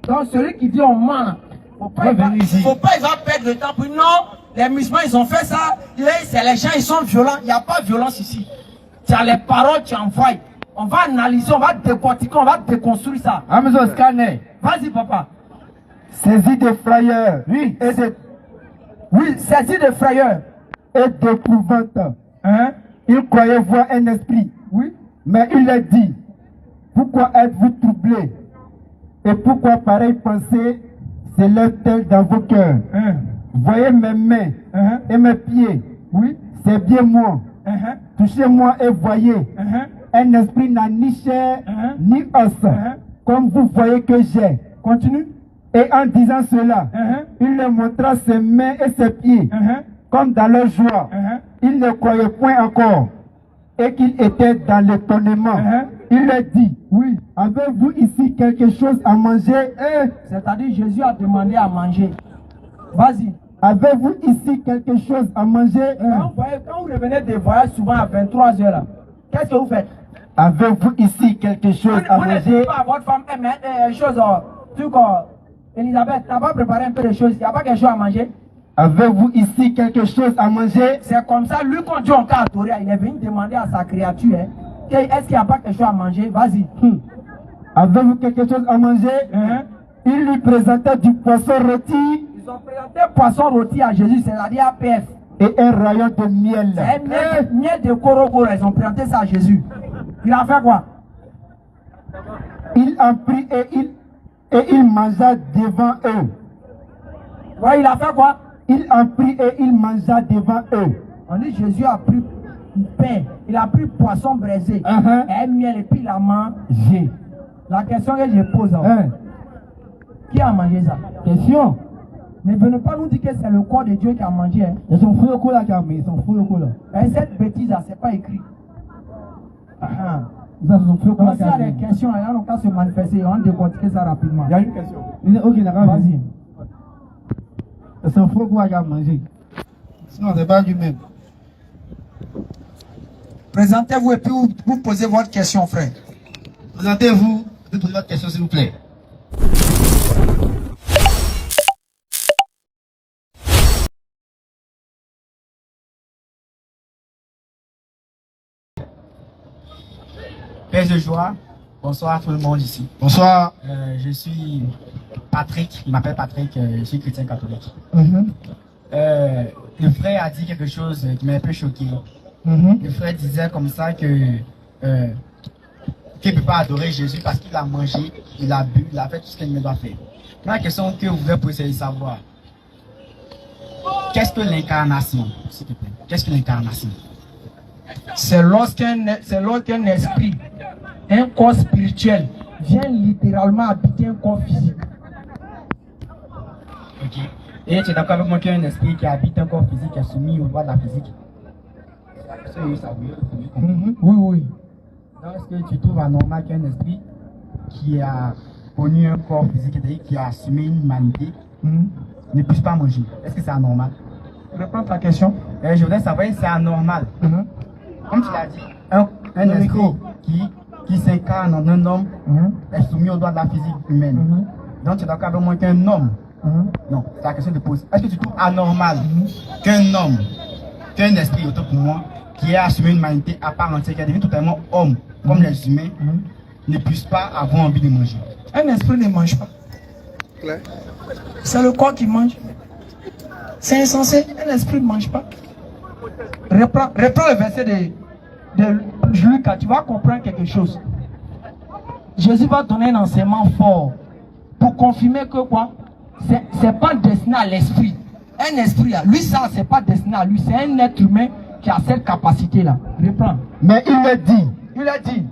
Donc, celui qui dit on ment, faut pas il va perdre le temps pour non. Les musulmans, ils ont fait ça. C'est les gens, ils sont violents. Il n'y a pas de violence ici. Tu as les paroles, tu envoies. On va analyser, on va décortiquer, on va déconstruire ça. Amazon scanner. Vas-y, papa. Saisis des frayeurs. Saisis des frayeurs. Et d'épouvante. Il croyait voir un esprit. Mais il a dit, pourquoi êtes-vous troublés? Et pourquoi pareille pensée s'élève-t-elle dans vos cœurs? Voyez mes mains et mes pieds. C'est bien moi. Touchez-moi et voyez. Un esprit n'a ni chair ni os. Comme vous voyez que j'ai. Continue. Et en disant cela, il leur montra ses mains et ses pieds. Comme dans leur joie. Ils ne croyaient point encore. Et qu'il était dans l'étonnement. Il leur dit, avez-vous ici quelque chose à manger? C'est-à-dire Jésus a demandé à manger. Vas-y. Avez-vous ici quelque chose à manger? Quand vous revenez des voyages souvent à 23h là, qu'est-ce que vous faites? Avez-vous ici quelque chose à manger? Vous n'êtes pas à votre femme, Elisabeth, tu n'as pas préparé un peu de choses, il n'y a pas quelque chose à manger? Avez-vous ici quelque chose à manger? C'est comme ça, lui quand Dieu a adoré, il est venu demander à sa créature, est-ce qu'il n'y a pas quelque chose à manger? Vas-y. Avez-vous quelque chose à manger? Il lui présentait du poisson rôti. Ils ont présenté poisson rôti à Jésus, c'est-à-dire APF. Et un rayon de miel. C'est miel de Korogoro, ils ont présenté ça à Jésus. Il a fait quoi? Il en prit et il mangea devant eux. Ouais, il a fait quoi? Il en prit et il mangea devant eux. On dit Jésus a pris pain, il a pris poisson braisé, et miel, et puis il a mangé. La question que je pose, qui a mangé ça? Question. Ne venez pas nous dire que c'est le corps de Dieu qui a mangé. Hein. Ils sont fous au cou là, ils sont fous au cou là. Et cette bêtise là, c'est pas écrit. Ils sont fous au cou là. S'il y a des questions, là, on va se manifester, on va décortiquer ça rapidement. Il y a une question. Ok, d'accord, vas-y. Ils sont fous au cou là, manger. Sinon, c'est pas lui-même. Présentez-vous et puis vous posez votre question, frère. Présentez-vous, vous posez votre question s'il vous plaît. Père de joie, bonsoir tout le monde ici. Bonsoir. Je suis Patrick, il m'appelle Patrick, je suis chrétien catholique. Le frère a dit quelque chose qui m'a un peu choqué. Le frère disait comme ça que qu'il ne peut pas adorer Jésus parce qu'il a mangé, il a bu, il a fait tout ce qu'il doit faire. La question que vous voulez poser, c'est de savoir, qu'est-ce que l'incarnation, s'il te plaît? Qu'est-ce que l'incarnation? C'est lorsqu'un esprit, un corps spirituel, vient littéralement habiter un corps physique. Ok. Et tu es d'accord avec moi qu'un esprit qui habite un corps physique est soumis aux lois de la physique? Oui. Donc, est-ce que tu trouves anormal qu'un esprit qui a connu un corps physique, c'est-à-dire qui a assumé une humanité, ne puisse pas manger? Est-ce que c'est anormal? Réponds ta question. Je voudrais savoir si c'est anormal. Comme tu l'as dit, un esprit qui s'incarne en un homme est soumis aux lois de la physique humaine. Donc tu es d'accord avec moi qu'un homme, non, c'est la question de pose. Est-ce que tu trouves anormal qu'un homme, qu'un esprit, autant pour moi, qui a assumé une humanité à part entière, qui est devenu totalement homme, comme les humains, ne puisse pas avoir envie de manger? Un esprit ne mange pas. C'est le corps qui mange. C'est insensé, un esprit ne mange pas. Reprends le verset de Luc, tu vas comprendre quelque chose. Jésus va donner un enseignement fort pour confirmer que quoi? C'est pas destiné à l'esprit. Un esprit, là, lui, ça, c'est pas destiné à lui. C'est un être humain qui a cette capacité-là. Reprends. Mais il a dit,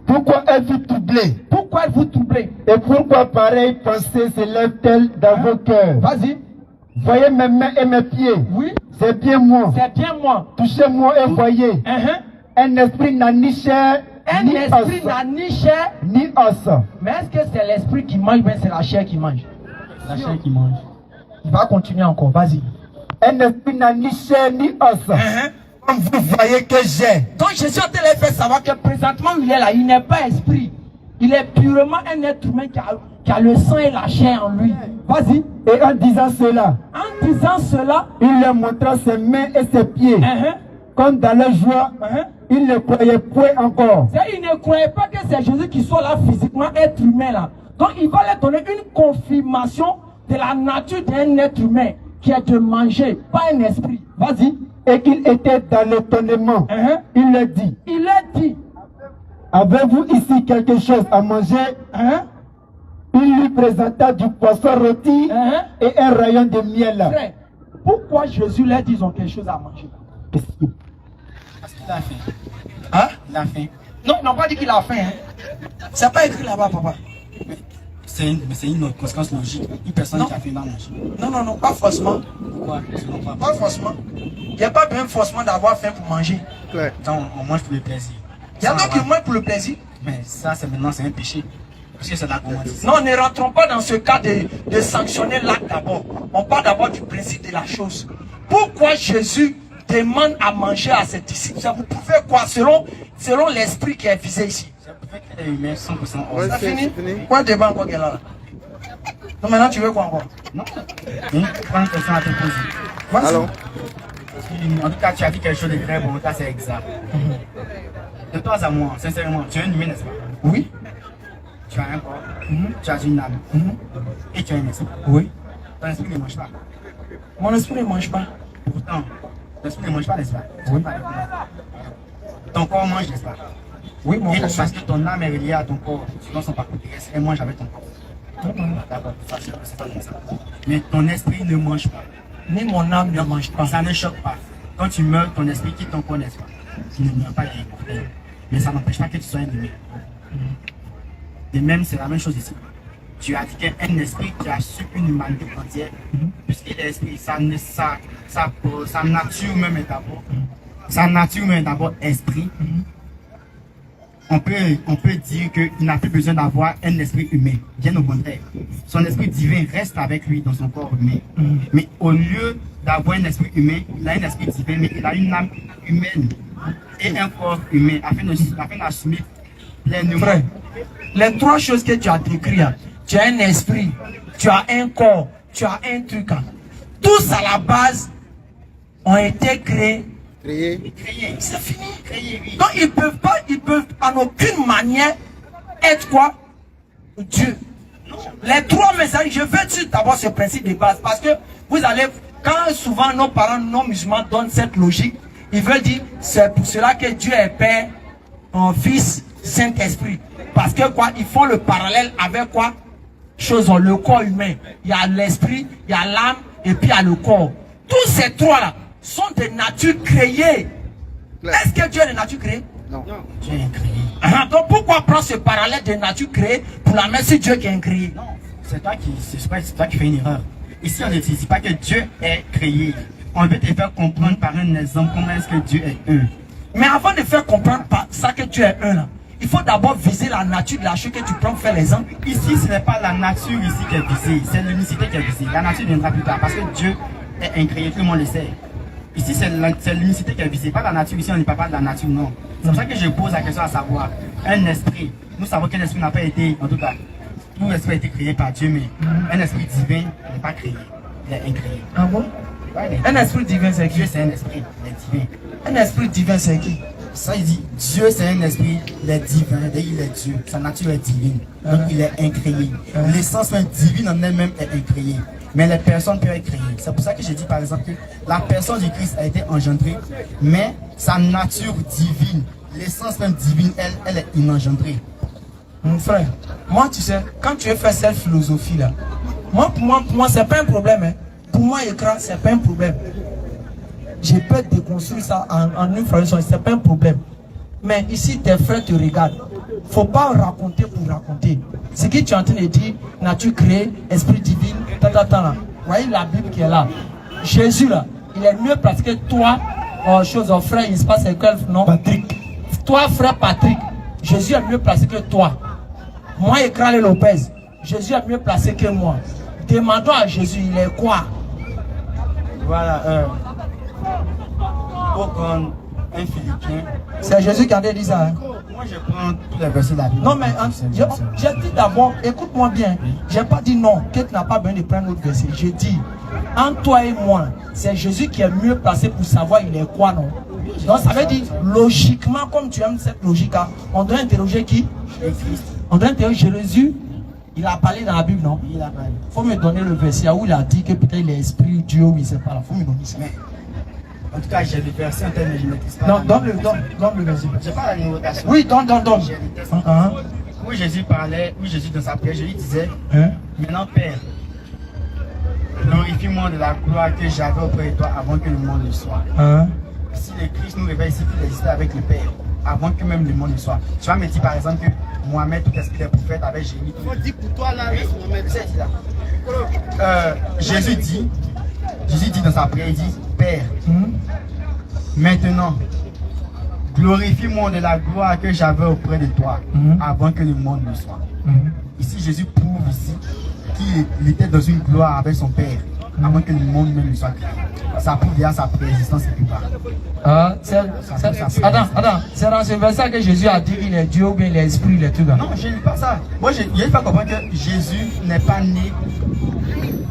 pourquoi êtes-vous troublés? Pourquoi êtes-vous troublés? Et pourquoi pareille pensée s'élève-t-elle dans vos cœurs? Vas-y. Voyez mes mains et mes pieds. Oui. C'est bien moi. C'est bien moi. Touchez-moi et voyez. Un esprit n'a ni chair, ni os. Ni chair, ni os. Mais est-ce que c'est l'esprit qui mange, mais c'est la chair qui mange? La chair qui mange. Il va continuer encore, vas-y. Un esprit n'a ni chair, ni os. Comme vous voyez que j'ai. Donc Jésus a fait savoir que présentement il est là, il n'est pas esprit. Il est purement un être humain qui a le sang et la chair en lui. Vas-y. Et en disant cela, il leur montra ses mains et ses pieds. Comme dans leur joie, ils ne croyaient point encore. Il ne croyait pas que c'est Jésus qui soit là physiquement, être humain là. Donc il va leur donner une confirmation de la nature d'un être humain qui est de manger, pas un esprit. Vas-y. Et qu'il était dans l'étonnement. Il leur dit. Avez-vous ici quelque chose à manger? Il lui présenta du poisson rôti et un rayon de miel. Frère, pourquoi Jésus leur dit qu'ils ont quelque chose à manger? Parce qu'il a faim. Il a faim. Non, ils n'ont pas dit qu'il a faim. C'est pas écrit là-bas, papa. C'est une conséquence logique. Une personne qui a faim va manger. Non, pas forcément. Pourquoi? Pas forcément. Il n'y a pas besoin forcément d'avoir faim pour manger. Donc on mange pour le plaisir. Il y en a qui mangent pour le plaisir. Mais ça, c'est un péché. Parce que c'est la gourmandise. Non, ne rentrons pas dans ce cas de sanctionner l'acte d'abord. On parle d'abord du principe de la chose. Pourquoi Jésus demande à manger à ses disciples? Vous pouvez quoi selon l'esprit qui est visé ici? Ça peut faire que les humains 100%. Ouais, ça fini? Quoi débat encore qu'elle a là? Non, maintenant tu veux quoi encore? Non. Une grande question à te poser. Alors? En tout cas, tu as dit quelque chose de très bon, ça c'est exact. De toi à moi, sincèrement, tu es un humain, n'est-ce pas? Oui. Tu as un corps, tu as une âme, et tu as un esprit. Oui. Ton esprit ne mange pas. Mon esprit ne mange pas. Pourtant, ton esprit ne mange pas, n'est-ce pas? Oui. Ton corps mange, n'est-ce pas? Oui, mon corps. Parce que ton âme est reliée à ton corps, sinon son parcours terrestre, elle mange avec ton corps. D'accord, c'est pas comme ça. Mais ton esprit ne mange pas. Ni mon âme ne mange pas. Ça ne choque pas. Quand tu meurs, ton esprit quitte ton corps, n'est-ce pas? tu ne meurs pas les. Mais ça n'empêche pas que tu sois un ennemi. De même, c'est la même chose ici. Tu as dit qu'un esprit qui a su une humanité entière, puisque l'esprit, sa nature même est d'abord. Sa nature même est d'abord esprit. On peut dire qu'il n'a plus besoin d'avoir un esprit humain. Bien au contraire. Son esprit divin reste avec lui dans son corps humain. Mais au lieu d'avoir un esprit humain, il a un esprit divin, mais il a une âme humaine et un corps humain afin d'assumer pleinement. Frère, les trois choses que tu as décrites, tu as un esprit, tu as un corps, tu as un truc. Tous à la base ont été créés. C'est fini. Oui. Donc ils peuvent en aucune manière être quoi? Dieu. Non. Les trois messages, je veux dire d'abord ce principe de base, parce que vous allez, quand souvent nos parents non musulmans donnent cette logique, ils veulent dire c'est pour cela que Dieu est Père, Fils, Saint-Esprit. Parce que quoi, ils font le parallèle avec quoi? Le corps humain. Il y a l'esprit, il y a l'âme et puis il y a le corps. Tous ces trois-là sont des natures créées. Est-ce que Dieu est de nature créée? Non. Dieu est créé. Donc pourquoi prendre ce parallèle de nature créée pour la mettre sur Dieu qui est créé? Non, c'est toi qui fais une erreur. Ici, on ne dit pas que Dieu est créé. On veut te faire comprendre par un exemple comment est-ce que Dieu est un. Mais avant de faire comprendre par ça que Dieu est un là, il faut d'abord viser la nature de la chose que tu prends pour faire l'exemple. Ici, ce n'est pas la nature ici qui est visée, c'est l'unicité qui est visée. La nature viendra plus tard parce que Dieu est incréé, tout le monde le sait. Ici, c'est l'unicité qui est visée, pas la nature. Ici, on ne parle pas de la nature, non. C'est pour ça que je pose la question à savoir, un esprit. Nous savons qu'un esprit n'a pas été, en tout cas, tout esprit a été créé par Dieu, mais un esprit divin n'est pas créé, il est incréé. Ah bon? Ouais, un esprit divin, c'est qui? Dieu, c'est un esprit, il est divin. Un esprit divin, c'est qui? Ça, il dit, Dieu, c'est un esprit, il est divin, il est Dieu, sa nature est divine, donc il est incréé. L'essence même divine en elle-même est incréée. Mais les personnes peuvent être créées. C'est pour ça que j'ai dit par exemple que la personne du Christ a été engendrée, mais sa nature divine, l'essence même divine, elle est inengendrée. Mon frère, moi tu sais, quand tu as fait cette philosophie là, pour moi c'est pas un problème. Hein. Pour moi, écran, c'est pas un problème. Je peux déconstruire ça en une phrase, c'est pas un problème. Mais ici, tes frères te regardent. Faut pas raconter pour raconter. Ce que tu es en train de dire, nature créée, esprit divin, là. Voyez la Bible qui est là. Jésus là, il est mieux placé que toi, frère, il se passe quel nom? Patrick. Toi, frère Patrick, Jésus est mieux placé que toi. Moi, Écran Lopez, Jésus est mieux placé que moi. Demandons à Jésus, il est quoi? Voilà, pour qu'on un Philippien. C'est Jésus qui a dit ça. Hein? Moi je prends tous les versets de la Bible. Non mais j'ai dit d'abord, écoute-moi bien. J'ai pas dit non, que tu n'as pas besoin de prendre l'autre verset. Je dis, entre toi et moi, c'est Jésus qui est mieux placé pour savoir il est quoi, non? Donc ça veut dire, logiquement, comme tu aimes cette logique, hein, on doit interroger qui? On doit interroger Jésus. Il a parlé dans la Bible, non? Il a parlé. Il faut me donner le verset où il a dit que peut-être il est esprit, Dieu, oui, c'est pas là. Il faut me donner ça. Mais, en tout cas, j'ai des versets en termes, mais je ne maîtrise pas. Non, donne le verset. Je parle de la numérotation. Oui, donne. J'ai des textes. Où Jésus parlait, où Jésus dans sa prière, je lui disais, maintenant Père, glorifie-moi de la gloire que j'avais auprès de toi avant que le monde ne soit. Si le Christ nous révèle ici qu'il existait avec le Père, avant que même le monde ne soit. Tu vas me dire par exemple que Mohamed, tout esprit des prophètes, avec Jérémie. Il faut dire pour toi là, Mohamed. Jésus dit dans sa prière, il dit, Père, maintenant, glorifie-moi de la gloire que j'avais auprès de toi avant que le monde ne soit. Ici, Jésus prouve ici qu'il était dans une gloire avec son Père avant que le monde même ne soit créé. Ça prouve déjà sa préexistence et plus bas. Attends, c'est dans ce verset que Jésus a dit qu'il est Dieu ou bien il est esprit, il est tout là. Non, je ne dis pas ça. Moi, je vais faire comprendre que Jésus n'est pas né,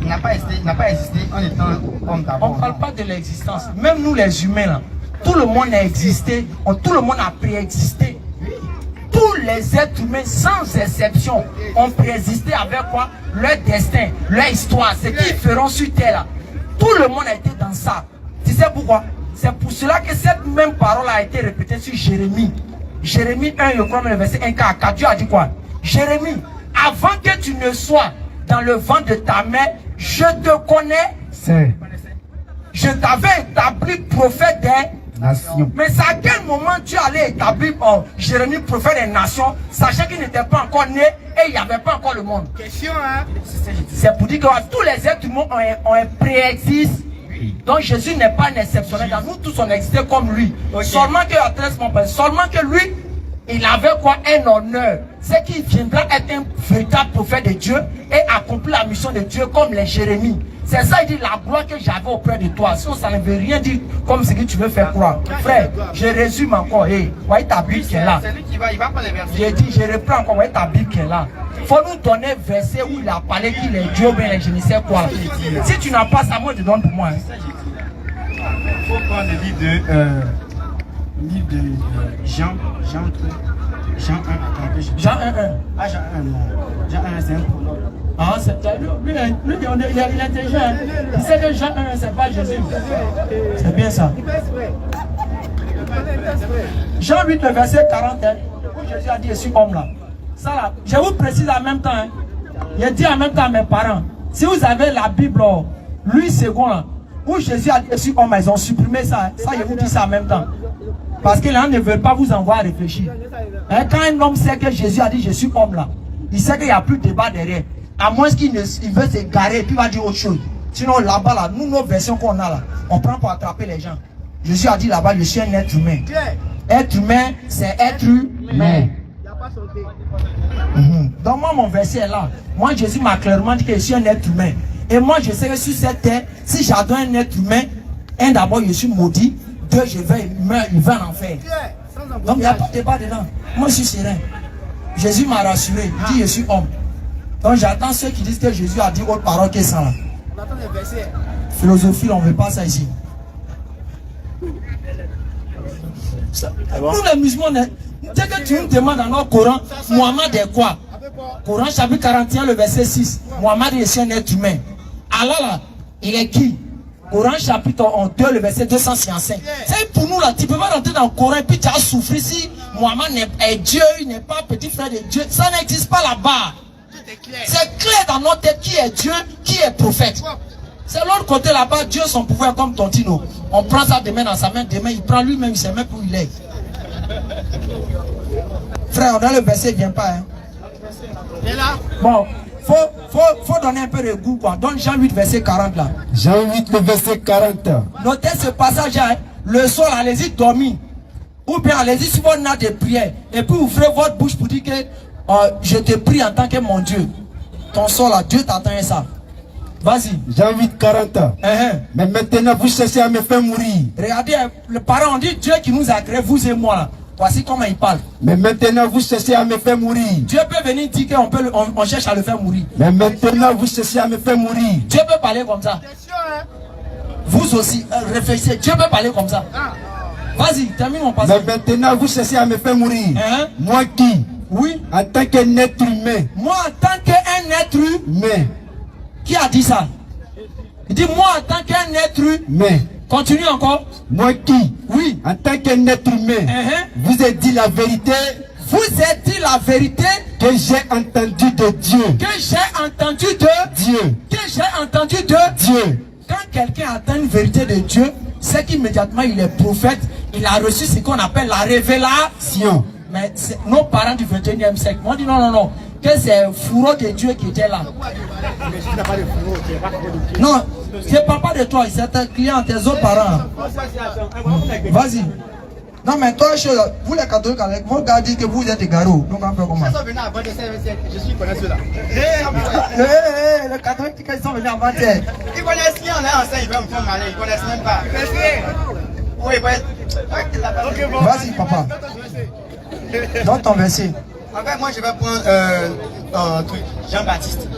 n'a pas existé en étant homme d'abord. On ne parle pas de l'existence. Même nous les humains là, tout le monde a existé, tout le monde a préexisté. Tous les êtres humains, sans exception, ont préexisté avec quoi? Leur destin, leur histoire, ce qu'ils feront sur terre là. Tout le monde a été dans ça. Tu sais pourquoi? C'est pour cela que cette même parole a été répétée sur Jérémie. Jérémie 1, je crois, le verset 1, 4. Dieu a dit quoi? Jérémie, avant que tu ne sois dans le ventre de ta mère, je te connais. Je t'avais établi prophète nations. Mais c'est à quel moment Dieu allait établir Jérémie prophète des nations, sachant qu'il n'était pas encore né et il n'y avait pas encore le monde? Question, hein? C'est pour dire que tous les êtres humains ont un préexiste. Donc Jésus n'est pas un exceptionnel. Dans nous tous on existait comme lui. Seulement que lui, il avait quoi? Un honneur. C'est qu'il viendra être un véritable prophète de Dieu et accomplir la mission de Dieu comme les Jérémies. C'est ça, il dit la gloire que j'avais auprès de toi. Sinon, ça ne veut rien dire comme ce que tu veux faire croire. Frère, je résume encore. Hey, voyez ta Bible qui est là. C'est lui qui va, il va prendre les versets. J'ai dit, je reprends encore. Voyez ta Bible qui est là. Il faut nous donner un verset où il a parlé qu'il est Dieu, mais je ne sais quoi. Si tu n'as pas ça, moi, je te donne pour moi. Il faut prendre le livre de Jean 1. Jean 1. Ah, Jean 1, non. Jean 1, c'est un prologue. Ah, c'est lui, il est intelligent. Il sait que Jean 1, c'est pas Jésus. C'est bien ça. Jean 8, le verset 40, où Jésus a dit, je suis homme là. Ça là, je vous précise en même temps. Il dit en même temps à mes parents, si vous avez la Bible, Louis II, là, où Jésus a dit, je suis homme, ils ont supprimé ça. Ça, je vous dis ça en même temps. Parce que les gens ne veulent pas vous envoyer réfléchir. Quand un homme sait que Jésus a dit, je suis homme là, il sait qu'il n'y a plus de débat derrière. À moins qu'il veut s'égarer et puis il va dire autre chose. Sinon là-bas, là, nous, nos versions qu'on a là, on prend pour attraper les gens. Jésus a dit là-bas, je suis un être humain. Être humain, c'est être humain. Donc moi, mon verset est là. Moi, Jésus m'a clairement dit que je suis un être humain. Et moi, je sais que sur cette terre, si j'adore un être humain, d'abord, je suis maudit. Deux, je vais en enfer. Donc il n'y a pas de débat dedans. Moi, je suis serein. Jésus m'a rassuré. Il dit, je suis homme. Donc j'attends ceux qui disent que Jésus a dit autre parole que ça là. On attend les versets. Philosophie, on ne veut pas ça ici. Nous les musulmans, dès que tu nous demandes dans notre Coran, Mohammed est quoi? Coran chapitre 41, le verset 6. Mohammed est un être humain. Allah là, il est qui? Coran chapitre 2, le verset 265. C'est pour nous là, tu ne peux pas rentrer dans le Coran et puis tu as souffert si Mohammed est Dieu, il n'est pas petit frère de Dieu. Ça n'existe pas là-bas. C'est clair dans notre tête qui est Dieu, qui est prophète. C'est l'autre côté là-bas, Dieu son pouvoir comme Tontino. On prend ça demain dans sa main, demain il prend lui-même, il ne sait même plus où il est. Frère, on a le verset, il ne vient pas. Hein. Bon, faut donner un peu de goût quoi. Donne Jean 8, verset 40 là. Jean 8, le verset 40. Notez ce passage là. Hein. Le soir, allez-y dormir. Ou bien allez-y sur votre natte de prière. Et puis ouvrez votre bouche pour dire que je te prie en tant que mon Dieu. Ton sort là, Dieu t'attend ça. Vas-y. Jean 8, 40. Mais maintenant vous cherchez à me faire mourir. Regardez, le parent, on dit Dieu qui nous a créé, vous et moi là. Voici comment il parle. Mais maintenant vous cherchez à me faire mourir. Dieu peut venir dire qu'on cherche à le faire mourir. Mais maintenant vous cherchez à me faire mourir. Dieu peut parler comme ça. Vous aussi, réfléchissez. Dieu peut parler comme ça. Vas-y, termine mon passage. Mais maintenant vous cherchez à me faire mourir. Moi qui? Oui. En tant qu'un être humain. Moi en tant qu'un être humain. Qui a dit ça? Il dit moi en tant qu'un être humain. Continue encore. Moi qui? Oui. En tant qu'un être humain. Vous avez dit la vérité. Vous avez dit la vérité. Que j'ai entendu de Dieu. Que j'ai entendu de Dieu. Que j'ai entendu de Dieu. Quand quelqu'un entend une vérité de Dieu, c'est qu'immédiatement il est prophète. Il a reçu ce qu'on appelle la révélation. Mais nos parents du 21e siècle m'ont dit non. Que c'est le fourreau de Dieu qui était là. Non, je ne parle pas de toi, c'est tes clients, tes autres parents. Vas-y. Non, mais toi, vous les catholiques, vos gars disent que vous êtes égarés. Donc on fait comment? Je suis connais ceux-là. Les catholiques disent qu'ils sont venus avant terre. Ils connaissent rien, là, ils vont me faire mal, ils connaissent même pas. Oui, vas-y, papa. Donne ton verset. En fait, moi je vais prendre un truc. Jean-Baptiste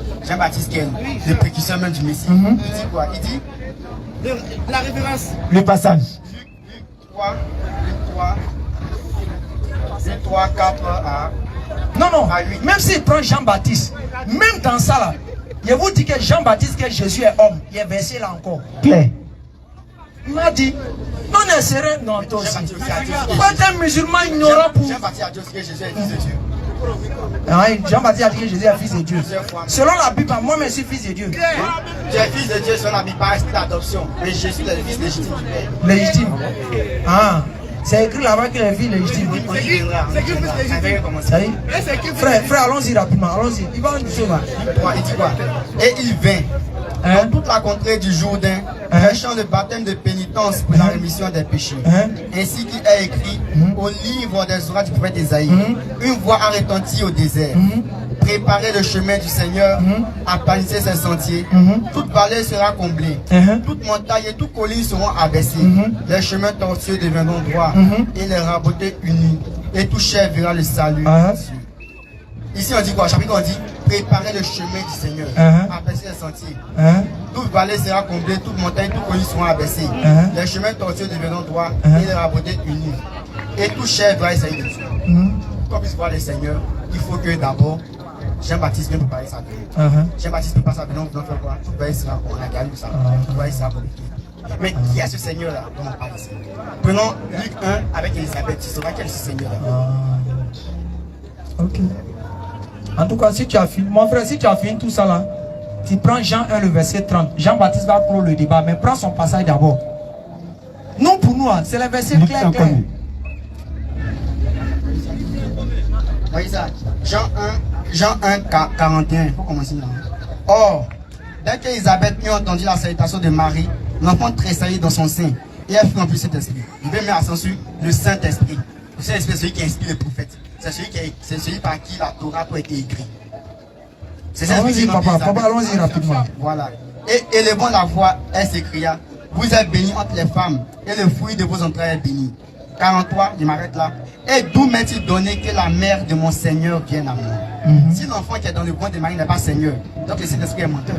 qui est le précurseur même du Messie. Il dit quoi? Il dit la référence. Le passage. Luc 3, 4 à... Non, même s'il prend Jean-Baptiste, même dans ça là, je vous dis que Jean-Baptiste, que Jésus est homme, il est versé là encore. Claire. Il m'a dit, non, ne serait non, toi aussi. Pas un musulman ignorant pour... Jean-Baptiste a dit aussi que Jésus est fils de Dieu. Jean-Baptiste a dit que Jésus est fils de Dieu. Selon la Bible, moi-même je suis fils de Dieu. Tu es fils de Dieu selon la Bible, par esprit d'adoption. Mais Jésus est le fils légitime du Père. Légitime. Ah, c'est écrit là-bas qu'il est fils légitime. Ça y est. Frère, allons-y rapidement, allons-y. Il va nous sauver. Il dit quoi? Et il vint dans toute la contrée du Jourdain, prêchant le baptême de pénitence pour la rémission des péchés. Ainsi qu'il est écrit au livre des ouvrages du prophète Isaïe. Une voix a retenti au désert. Préparez le chemin du Seigneur, aplanissez ses sentiers. Toute vallée sera comblée. Toute montagne et toute colline seront abaissées. Les chemins tortueux deviendront droits et les rabotés unis. Et tout chef verra le salut. Ici on dit quoi? Chapitre on dit préparez le chemin du Seigneur, abaissez les sentiers. Toute vallée sera comblée, toute montagne, toute colline seront abaissées. Les chemins tortueux deviendront droits et les rabotés unis. Et tout chef verra le salut de Dieu. Pour qu'on puisse voir le Seigneur, il faut que d'abord Jean-Baptiste vient préparer sa venue. Jean-Baptiste prépare sa venue, on va faire quoi? Tout va sera on a gagné ça. Tout va sera compliqué. Mais qui est ce Seigneur-là dont on parle ici? Prenons Luc 1 avec Elisabeth, tu sauras quel est ce Seigneur-là. Ok. En tout cas, si tu as fini, mon frère, si tu as fini tout ça là, tu prends Jean 1, le verset 30. Jean-Baptiste va clore le débat, mais prends son passage d'abord. Non, pour nous, c'est le verset clair. Voyez ça, Jean 1, 41, il faut commencer là. Or, dès qu'Elisabeth eut entendu la salutation de Marie, l'enfant tressaillit dans son sein, et elle fut remplie de Saint-Esprit. Il veut mettre accent sur le Saint-Esprit. Le Saint-Esprit, c'est celui qui inspire les prophètes. C'est celui par qui la Torah a été écrite. C'est allons-y, papa, allons-y rapidement. Voilà. Et élevant la voix, elle s'écria, vous êtes bénie entre les femmes, et le fruit de vos entrailles est béni. 43, je m'arrête là. Et d'où m'est-il donné que la mère de mon Seigneur vienne à moi? Si l'enfant qui est dans le ventre de Marie n'est pas Seigneur, donc le Saint-Esprit est menteur.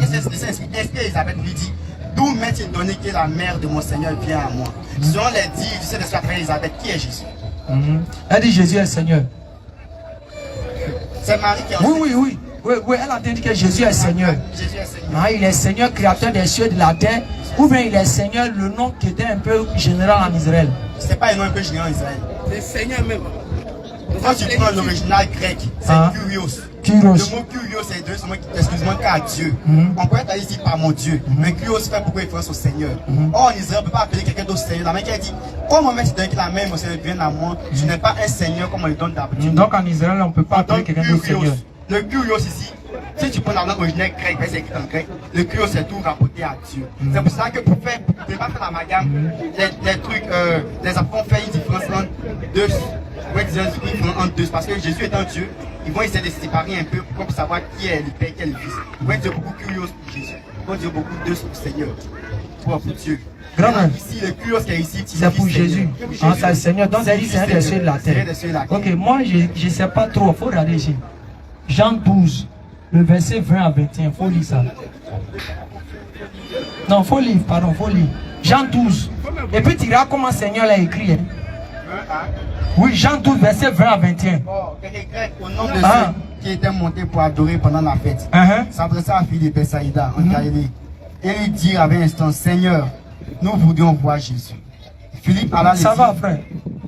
Et c'est le Saint-Esprit, Elisabeth lui dit, d'où m'est-il donné que la mère de mon Seigneur vienne à moi? Selon les dires du Saint-Esprit après Elisabeth, qui est Jésus? Elle dit Jésus est Seigneur. C'est Marie qui est Oui, elle a dit que Jésus est Seigneur. Jésus est Seigneur. Il est Seigneur, créateur des cieux et de la terre. Ou bien il est Seigneur, le nom qui était un peu général en Israël. C'est pas un nom un peu général en Israël. C'est Seigneur même. Quand tu prends l'original grec, c'est Kyrios. Le mot Kyrios, c'est Dieu, excuse-moi, car Dieu. On pourrait aller ici par mon Dieu. Mais Kyrios fait beaucoup référence au Seigneur. Or, en Israël, on ne peut pas appeler quelqu'un d'autre Seigneur. La main qui a dit, comment mettre que la main, mon Seigneur, vienne à moi, tu n'es pas un Seigneur comme on le donne d'habitude. Donc en Israël, on ne peut pas appeler quelqu'un d'autre Seigneur. Le Kyrios ici, si tu prends la langue originelle grecque, c'est écrit en grec, le Kyrios c'est tout rapporté à Dieu. C'est pour ça que pour ne pas faire l'amalgame, les trucs, les apôtres ont fait une différence entre deux. Entre deux, parce que Jésus est un Dieu, ils vont essayer de se séparer un peu pour savoir qui est le Père, qui est le Fils. Ils vont dire beaucoup Kyrios pour Jésus. Ils vont dire beaucoup de Seigneur pour Dieu. Ici, le Kyrios qui est ici, c'est pour Jésus. C'est le Seigneur. Donc c'est Seigneur des cieux de la terre. Ok, moi je ne sais pas trop, il faut regarder ici. Jean 12, le verset 20 à 21, il faut lire ça. Non, il faut lire, pardon, il faut lire. Jean 12. Et puis tu verras comment le Seigneur l'a écrit. Hein. Oui, Jean 12, verset 20 à 21. Au nom de ceux qui étaient montés pour adorer pendant la fête, s'adressa à Philippe de Bethsaïda en Galilée. Et lui dit avec instant, Seigneur, nous voudrions voir Jésus. Philippe alla ça va, frère.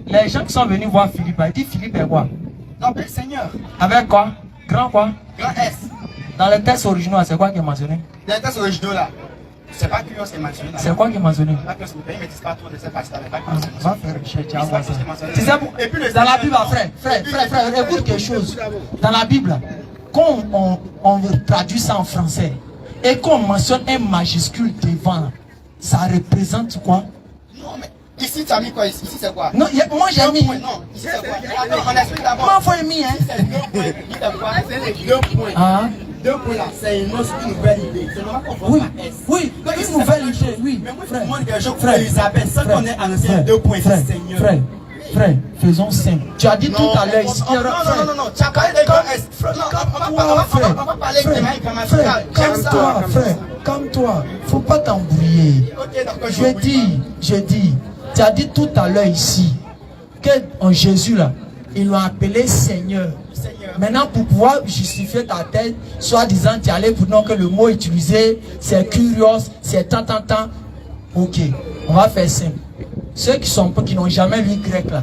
Les gens qui sont venus voir Philippe, ils disent Philippe est quoi? Non, mais Seigneur. Avec quoi? Grand quoi? Grand S. Dans les textes originaux, c'est quoi qui est mentionné? Dans les textes originaux là, c'est pas Kyrios qui est mentionné. C'est quoi qui est mentionné? Pas que vous payez, mais c'est pas trop de cette partie-là. Va faire recherche, tu vas voir ça. Tu sais, dans la Bible, frère, écoute quelque chose. Dans la Bible, quand on traduit ça en français et qu'on mentionne un majuscule devant, ça représente quoi? Non, mais ici, tu as mis quoi? Ici, c'est quoi? Non, moi j'ai mis. Non, ici, c'est quoi? Attends, on explique d'abord. Moi, il faut mis, hein? C'est 2 points. C'est quoi? C'est 2 points. Ah. 2 points là, c'est une nouvelle idée. C'est normal qu'on voit Oui, pas S. oui, une nouvelle idée, oui. Mais moi, je demande quelque chose pour Elisabeth, sans qu'on ait annoncé 2 points, c'est Seigneur. Frère, faisons simple. Tu as dit tout à l'heure ici. Non, tu as parlé de grand S. On va parler de Maï grammatical. Calme-toi, frère, calme-toi. Faut pas t'embrouiller. Je dis, tu as dit tout à l'heure ici que en Jésus là, ils l'ont appelé Seigneur. Maintenant, pour pouvoir justifier ta tête, soi-disant, tu allais pour dire que le mot utilisé, c'est Kyrios, c'est tant. Ok, on va faire simple. Ceux qui n'ont jamais lu grec là,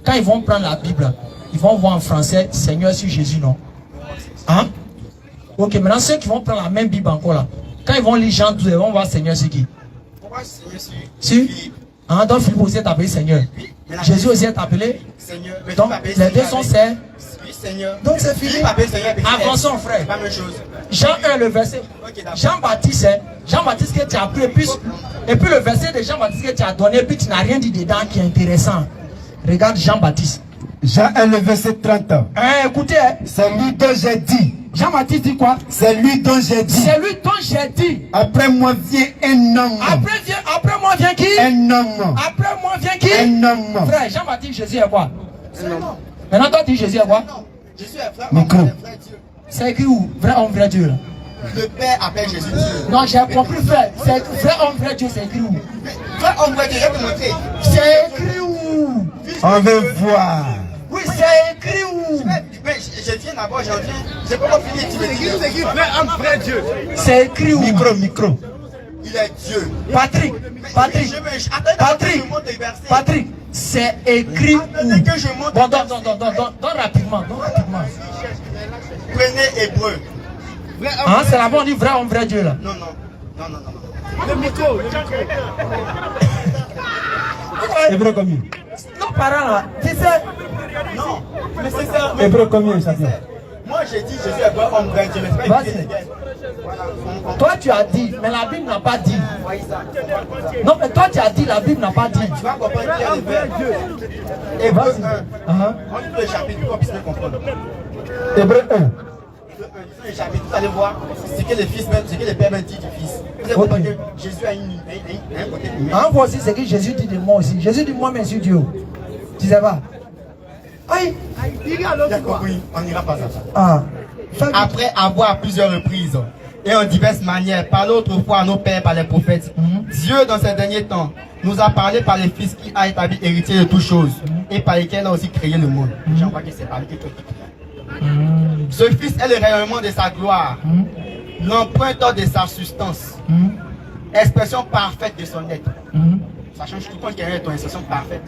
quand ils vont prendre la Bible, ils vont voir en français Seigneur sur Jésus, non? Hein? Ok, maintenant ceux qui vont prendre la même Bible encore là, quand ils vont lire Jean 12, ils vont voir Seigneur sur qui? Pourquoi Seigneur sur Philippe? Hein, donc Philippe aussi est appelé Seigneur. Oui, Jésus aussi est appelé Seigneur. Donc les deux sont c'est. Oui, Seigneur. Donc c'est Philippe. Avançons, frère. La même chose. Jean 1, le verset. Okay, Jean-Baptiste, Jean-Baptiste que tu as pris, et puis le verset de Jean-Baptiste que tu as donné, puis tu n'as rien dit dedans qui est intéressant. Regarde Jean-Baptiste. Jean 1, le verset 30. Écoutez. C'est lui dont j'ai dit. Jean-Baptiste dit quoi? C'est lui dont j'ai dit. C'est lui dont j'ai dit. Après moi vient un homme. Après moi vient qui? Un homme. Après moi vient qui? Un homme. Frère, Jean-Baptiste, Jésus est quoi? Maintenant toi tu dis Jésus est quoi? Jésus est frère. Micro. C'est écrit où? Vrai homme, vrai Dieu. Le Père appelle Jésus Dieu. Non, j'ai compris, frère. C'est vrai homme, vrai Dieu, c'est écrit où? Vrai homme, vrai Dieu, je vais te montrer. C'est écrit où? On veut voir. Oui, c'est écrit où? Mais je viens d'abord, j'en viens. J'ai pas encore fini. C'est écrit vrai homme, vrai Dieu. C'est écrit où? Micro. Il est Dieu. Patrick, c'est écrit où? Que je monte. Bon, donne rapidement. Prenez Hébreu. Hein, c'est là-bas on dit vrai homme, vrai Dieu là. Non. Le micro. Hébreu combien? Nos parents là, tu sais. Non, mais c'est ça. Hébreu combien, ça fait? Moi j'ai dit je suis un vrai homme, vrai Dieu. Mais vas-y. Toi tu as dit, mais la Bible n'a pas dit. Non, mais toi tu as dit, la Bible n'a pas dit. Tu vas comprendre qu'il y a les verbes. Hébreu 1. On lit le chapitre pour puisse comprendre. Hébreu 1. Le chapitre, vous allez voir ce que le fils même, ce que le père même dit du fils. Vous allez voir que Jésus a un côté humain. En voici ce que Jésus dit de moi aussi. Jésus dit moi, mais sur Dieu. Tu sais pas? Aïe. D'accord, oui, on n'ira pas à ça. Ah. Après avoir à plusieurs reprises et en diverses manières parlé autrefois à nos pères par les prophètes, Dieu dans ces derniers temps nous a parlé par les fils qui a établi héritier de toutes choses et par lesquels il a aussi créé le monde. J'en vois que c'est par lesquels ce fils est le rayonnement de sa gloire, l'empreinte de sa substance, expression parfaite de son être. Ça change tout le temps qu'il y a ton expression parfaite.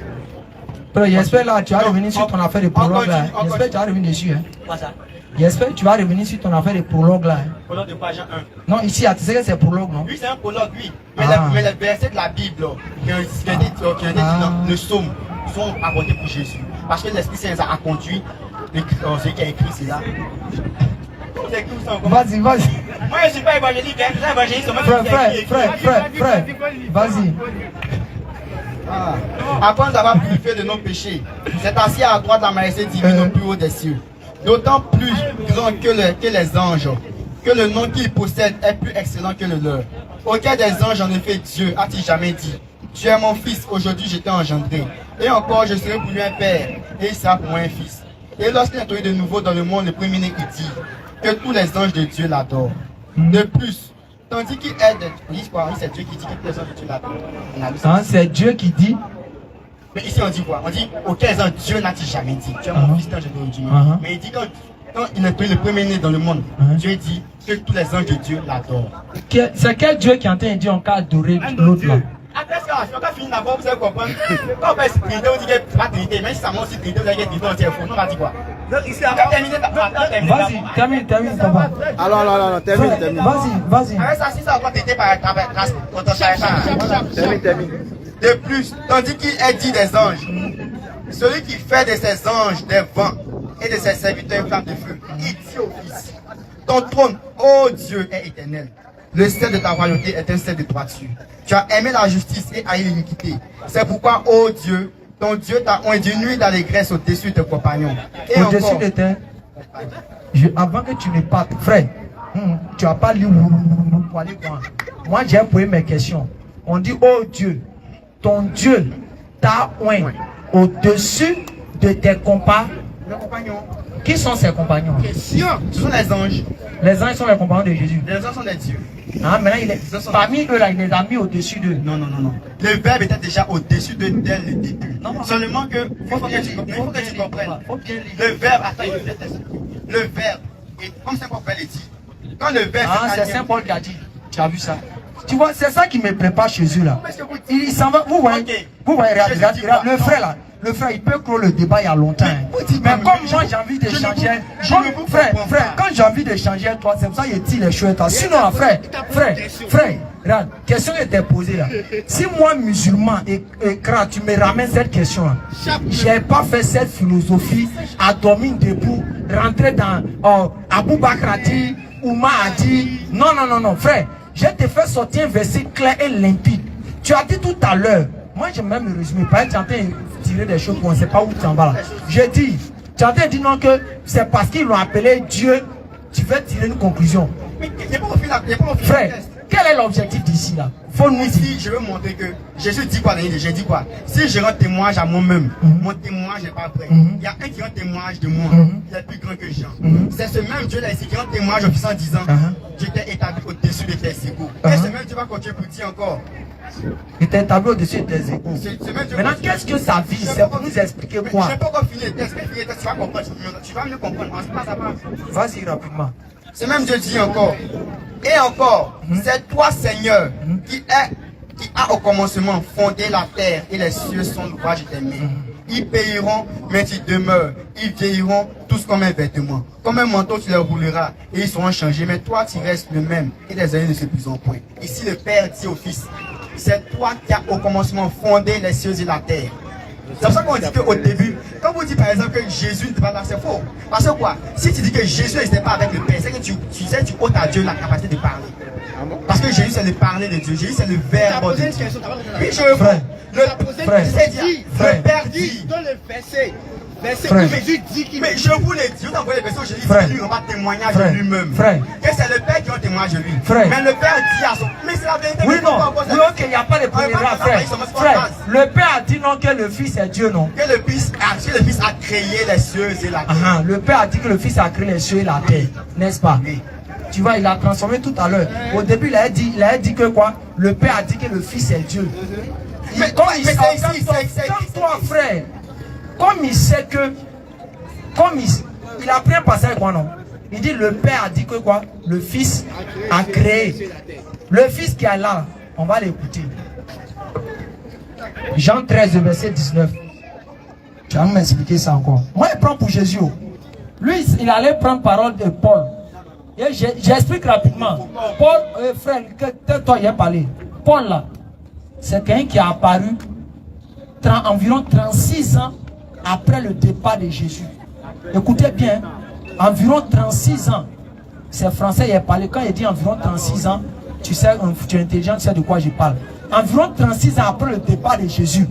J'espère là, tu vas revenir sur ton affaire de prologue là. J'espère que tu vas revenir dessus. Quoi ça? J'espère que tu vas revenir sur ton affaire de prologue là. Prologue de page 1. Non, ici, tu sais que c'est prologue, non? Oui, c'est un prologue, oui. Mais les versets de la Bible qui ont été dans le psaume sont apportés pour Jésus. Parce que l'Esprit Saint a conduit celui qui a écrit cela. Vas-y. Moi, je ne suis pas évangélique, je suis évangéliste. Frère, vas-y. Après nous avoir purifié de nos péchés, c'est assis à la droite de la majesté divine au plus haut des cieux. D'autant plus grand que les anges, que le nom qu'ils possèdent est plus excellent que le leur. Aucun des anges, en effet, Dieu a-t-il jamais dit: tu es mon fils, aujourd'hui je t'ai engendré. Et encore, je serai pour lui un père, et il sera pour moi un fils. Et lorsqu'il est introduit de nouveau dans le monde, le premier-né, il dit que tous les anges de Dieu l'adorent. De plus, tandis qu'il aide, c'est Dieu qui dit que tous les anges de Dieu l'adorent. C'est Dieu qui dit. Mais ici on dit quoi? On dit aucun ange, Dieu n'a-t-il jamais dit: tu es mon fils, j'ai aujourd'hui. Mais il dit quand il est le premier-né dans le monde, Dieu dit que tous les anges de Dieu l'adorent. C'est quel Dieu qui est en train de dire encore adorer l'autre là? Après ça, quand on finit d'abord, vous allez comprendre. Quand on fait Trinité, on dit que c'est pas Trinité. Même si ça monte aussi Trinité, vous allez dire Trinité, on dit faux. On va dire quoi? Vas-y, termine, papa. Alors, termine. Vas-y. Avec ça, si ça va Trinité par termine. De plus, tandis qu'il est dit des anges, celui qui fait de ses anges des vents et de ses serviteurs une flamme de feu, il dit au Fils: ton trône, ô Dieu, est éternel. Le ciel de ta royauté est un ciel de droiture. Tu as aimé la justice et haï l'iniquité. C'est pourquoi, ô Dieu, ton Dieu t'a oint d'une nuit d'allégresse au-dessus de tes compagnons. Au-dessus de tes... Avant que tu ne partes, frère, tu n'as pas lu pour aller voir. Moi, j'ai posé mes questions. On dit, ô Dieu, ton Dieu t'a oint au-dessus de tes compagnons. Qui sont ses compagnons? Ce sont les anges. Les anges sont les compagnons de Jésus. Les anges sont des dieux. Maintenant, parmi eux, là, il les a mis au-dessus d'eux. Non. Le verbe était déjà au-dessus d'eux dès le début. Seulement que, il faut que tu comprennes. Le verbe, attends, le verbe, comme Saint Paul le dit, quand le verbe... c'est Saint Paul qui a dit. Tu as vu ça? Tu vois, c'est ça qui me prépare chez eux là. Il s'en va, vous voyez, regarde, le frère là. le frère, il peut clore le débat il y a longtemps. Mais comme moi j'ai envie d'échanger, frère, quand j'ai envie d'échanger avec toi, c'est pour ça que je tire les choses avec toi. Sinon, frère, regarde, question était posée là. Si moi, musulman, et tu me ramènes cette question là, j'ai pas fait cette philosophie à dormir debout, rentrer dans Abou Bakrati, Ouma a dit, non, frère, je te fais sortir un verset clair et limpide. Tu as dit tout à l'heure, moi j'aime même le résumer, pas être en train de tirer des choses pour on ne sait pas où tu en vas là. J'ai dit, tu es en train de dire non que c'est parce qu'ils l'ont appelé Dieu, tu veux tirer une conclusion. Mais il n'y a pas au final, frère, quel est l'objectif d'ici là? Faut nous dire. Je veux montrer que Jésus dit quoi dans l'île? J'ai dit quoi? Si je rends témoignage à moi-même, mon témoignage n'est pas vrai. Il y a un qui rend témoignage de moi, il est plus grand que Jean. C'est ce même Dieu là ici qui rend témoignage au fils en disant j'étais établi au-dessus de tes égaux. Et ce même Dieu va continuer pour dire encore. Il était établi au-dessus de tes égaux. Maintenant, qu'est-ce que ça vise? C'est pour nous expliquer quoi? Je n'ai pas encore fini les textes, tu vas comprendre, tu vas mieux comprendre. Vas-y rapidement. Ce même Dieu dit encore. Et encore, c'est toi Seigneur qui a au commencement fondé la terre et les cieux sont l'ouvrage de tes mains. Ils périront, mais tu demeures. Ils vieilliront tous comme un vêtement. Comme un manteau, tu les rouleras et ils seront changés. Mais toi, tu restes le même et les années ne s'épuiseront point. Ici, le Père dit au Fils, c'est toi qui as au commencement fondé les cieux et la terre. C'est pour ça qu'on dit qu'au début, quand vous dites par exemple que Jésus n'était pas là, c'est faux. Parce que quoi? Si tu dis que Jésus n'était pas avec le Père, c'est que tu ôtes à Dieu la capacité de parler. Parce que Jésus c'est le parler de Dieu, Jésus c'est le verbe de Dieu. Oui, je veux le Père dit dans le verset où Jésus dit qu'il... Mais je vous l'ai dit, vous envoyez les versions, Jésus dit lui on va témoignage de lui-même. Que c'est le Père qui a témoignage de lui. Mais le Père dit à son... Mais c'est la vérité. Oui, non, ok, il n'y a pas de premier là, frère. Le Père a dit non que le Fils est Dieu, non? Que le Fils a créé les cieux et la terre. Le Père a dit que le Fils a créé les cieux et la terre, n'est-ce pas? Tu vois, il a transformé tout à l'heure. Au début, il a dit que quoi? Le Père a dit que le Fils est Dieu. Mais comme il sait, toi, frère, comme il sait que, il a pris un passage quoi, non? Il dit le Père a dit que quoi? Le Fils a créé. Le Fils qui est là, on va l'écouter. Jean 13, verset 19. Tu vas m'expliquer ça encore. Moi, il prend pour Jésus. Lui, il allait prendre parole de Paul. J'explique rapidement. Paul, frère, que toi il a parlé. Paul là, c'est quelqu'un qui a apparu environ 36 ans après le départ de Jésus. Écoutez bien, environ 36 ans. C'est français, il a parlé. Quand il dit environ 36 ans, tu sais, tu es intelligent, tu sais de quoi je parle. Environ 36 ans après le départ de Jésus,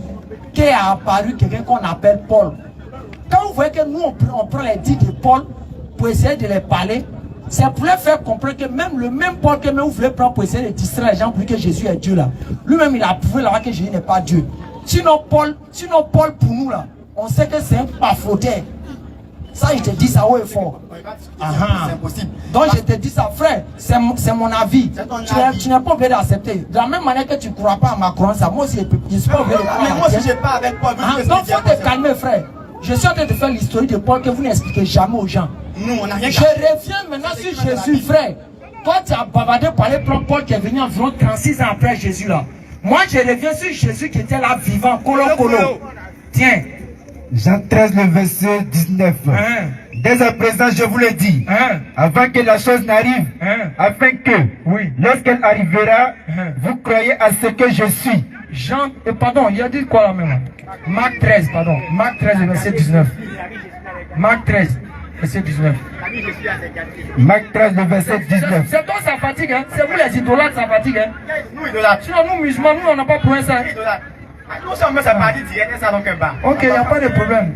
qu'il a apparu quelqu'un qu'on appelle Paul. Quand vous voyez que nous, on prend les dits de Paul pour essayer de les parler, c'est pour leur faire comprendre que même le même Paul que vous voulez prendre pour essayer de distraire les gens pour que Jésus est Dieu là. Lui-même, il a prouvé là-bas que Jésus n'est pas Dieu. Sinon Paul pour nous là, on sait que c'est un pafauteur. Ça, je te dis ça haut et fort. C'est impossible. Donc je te dis ça, frère, c'est mon avis. Tu n'es pas obligé d'accepter. De la même manière que tu ne crois pas à ma croyance, moi aussi je ne suis pas obligé de croire. Mais moi aussi je n'ai pas avec Paul. Donc il faut te calmer, frère. Je suis en train de faire l'histoire de Paul que vous n'expliquez jamais aux gens. Nous, on n'a rien. Je reviens maintenant sur Jésus, frère. Toi, tu as bavardé par les plans Paul qui est venu environ 36 ans après Jésus là. Moi, je reviens sur Jésus qui était là vivant, colo. Tiens. Jean 13, le verset 19. Dès à présent, je vous le dis, avant que la chose n'arrive, afin que, lorsqu'elle arrivera, vous croyez à ce que je suis. Pardon, il a dit quoi là même? Marc 13, verset 19. Marc 13, verset 19. Marc 13, le verset 19. C'est toi ça fatigue, hein? C'est vous les idolâtres ça fatigue, hein? Nous idolâtres. Sinon nous musulmans, nous on n'a pas besoin ça. Nous sommes ça partie direct, ça donc un bas. Ok, il n'y a pas de problème.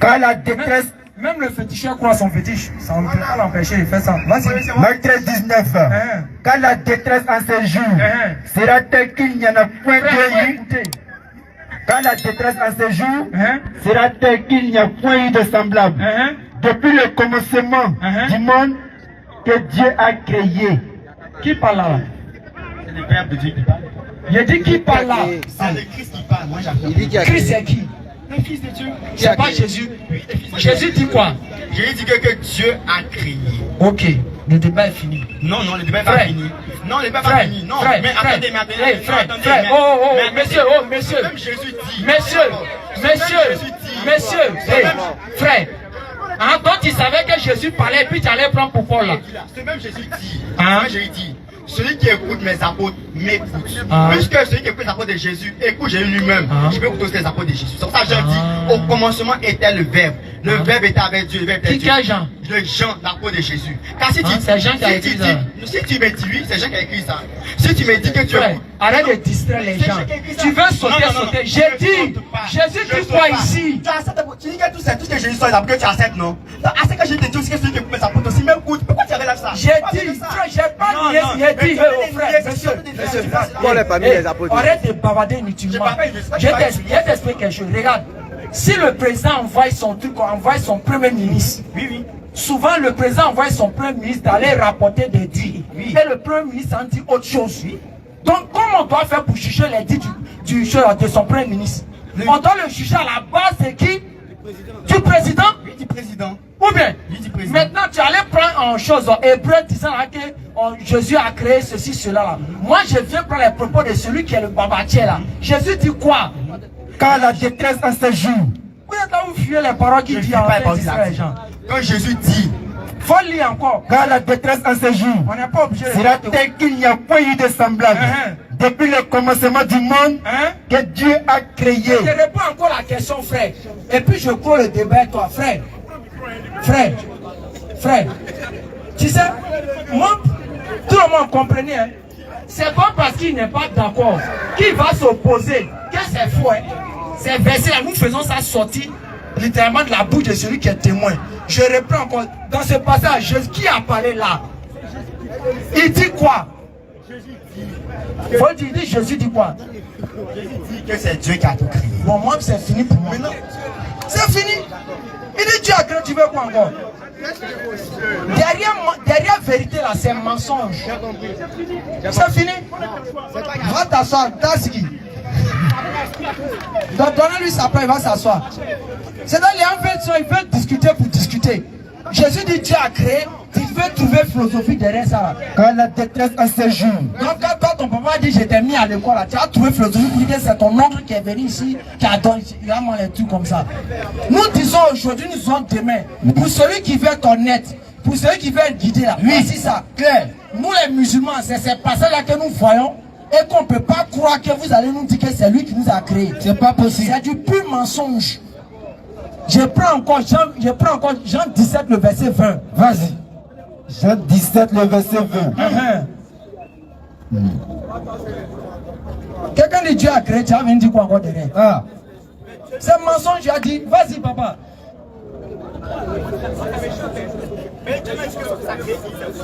Quand la détresse... Même le féticheur croit son fétiche. Ça ne peut pas l'empêcher de faire ça. Vas-y. Marc 13, 19. Quand la détresse en ces jours sera telle qu'il n'y en a point eu. Quand la détresse en ces jours sera telle qu'il n'y a point eu de semblable. Depuis le commencement du monde que Dieu a créé. Qui parle là? C'est le Père de Dieu qui parle. Il a dit qui parle là? C'est le Christ qui parle. Moi j'appelle. Christ c'est qui? Le Fils de Dieu. C'est pas Jésus. Jésus dit quoi? Jésus dit que Dieu a créé. Ok, le débat est fini. Non, le débat n'est pas fini. Non, le débat n'est pas fini. Non, mais attendez. Monsieur. Même Jésus dit. Monsieur, Monsieur, hey, frère. Hein, donc tu savais que Jésus parlait et puis tu allais prendre pour Paul là. C'est même Jésus dit. Hein? Jésus dit. Celui qui écoute mes apôtres m'écoute. Puisque celui qui écoute les apôtres de Jésus écoute Jésus lui-même. Je peux écouter aussi les apôtres de Jésus. C'est pour ça que Jean dit, au commencement était le Verbe. Le Verbe était avec Dieu. Le Verbe était Dieu. Qui est Jean? Le Jean, l'apôtre de Jésus. Car si tu c'est Jean qui a écrit ça. Si tu me dis oui, c'est Jean qui a écrit ça. Si tu me dis que tu écoutes. Arrête de distraire les gens. Tu veux sauter. J'ai dit, Jésus dit quoi ici? Tu dis que tout ce que Jésus soit là, que tu acceptes, non? À ce que je te dis aussi que celui qui écoute mes apôtres aussi m'écoute. Pourquoi tu relèves ça? J'ai dit, j'ai pas nié, j'ai dit, frère, monsieur, arrête de bavarder inutilement. Je t'explique quelque chose. Regarde, si le président envoie son truc, envoie son premier ministre, souvent le président envoie son premier ministre d'aller rapporter des dits. Et le premier ministre en dit autre chose. Donc, comment on doit faire pour juger les dits de son premier ministre? On doit le juger à la base de qui? Du président? Oui, du président. Ou bien, maintenant tu allais prendre en chose en hébreu disant là, que Jésus a créé ceci, cela là. Moi je viens prendre les propos de celui qui est le babatier là. Jésus dit quoi? Quand la détresse en ce jour. Vous êtes là où fuyez les paroles qui disent les gens. Quand Jésus dit, faut lire encore. Quand la détresse en ce jour on n'est pas obligé de sera tel qu'il n'y a pas eu de semblable depuis le commencement du monde que Dieu a créé. Je réponds encore à la question, frère. Et puis je cours le débat, toi, frère. Frère, tu sais, moi, tout le monde comprenait, hein? C'est pas parce qu'il n'est pas d'accord qu'il va s'opposer, que c'est faux. Hein? Ces versets-là, nous faisons ça sortir littéralement de la bouche de celui qui est témoin. Je reprends encore, dans ce passage, qui a parlé là? Il dit quoi? Faut dire, Jésus dit quoi? Jésus dit que c'est Dieu qui a tout créé. Bon, moi, c'est fini pour moi. Non, c'est fini. Il dit Dieu a créé, tu veux quoi encore? Derrière vérité là, c'est mensonge. C'est fini. Va t'asseoir, Taski. Donc donnez-lui sa paix, il va s'asseoir. C'est dans les inventions, il veut discuter pour discuter. Jésus dit Dieu a créé, tu veux trouver philosophie derrière ça. Quand la détresse en ce jour. Donc quand toi ton papa dit je t'ai mis à l'école là, tu as trouvé philosophie pour dire que c'est ton oncle qui est venu ici, qui a donné vraiment les trucs comme ça. Nous disons aujourd'hui, nous sommes demain. Pour celui qui veut être honnête, pour celui qui veut être guidé là, voici ça, clair. Nous les musulmans, c'est ces passages là que nous voyons et qu'on ne peut pas croire que vous allez nous dire que c'est lui qui nous a créé. C'est pas possible. C'est du pur mensonge. Je prends encore Jean 17 le verset 20. Vas-y. Jean 17 le verset 20. Quelqu'un dit Dieu a créé, tu as venir dire quoi encore derrière? C'est mensonge, tu as dit, vas-y papa.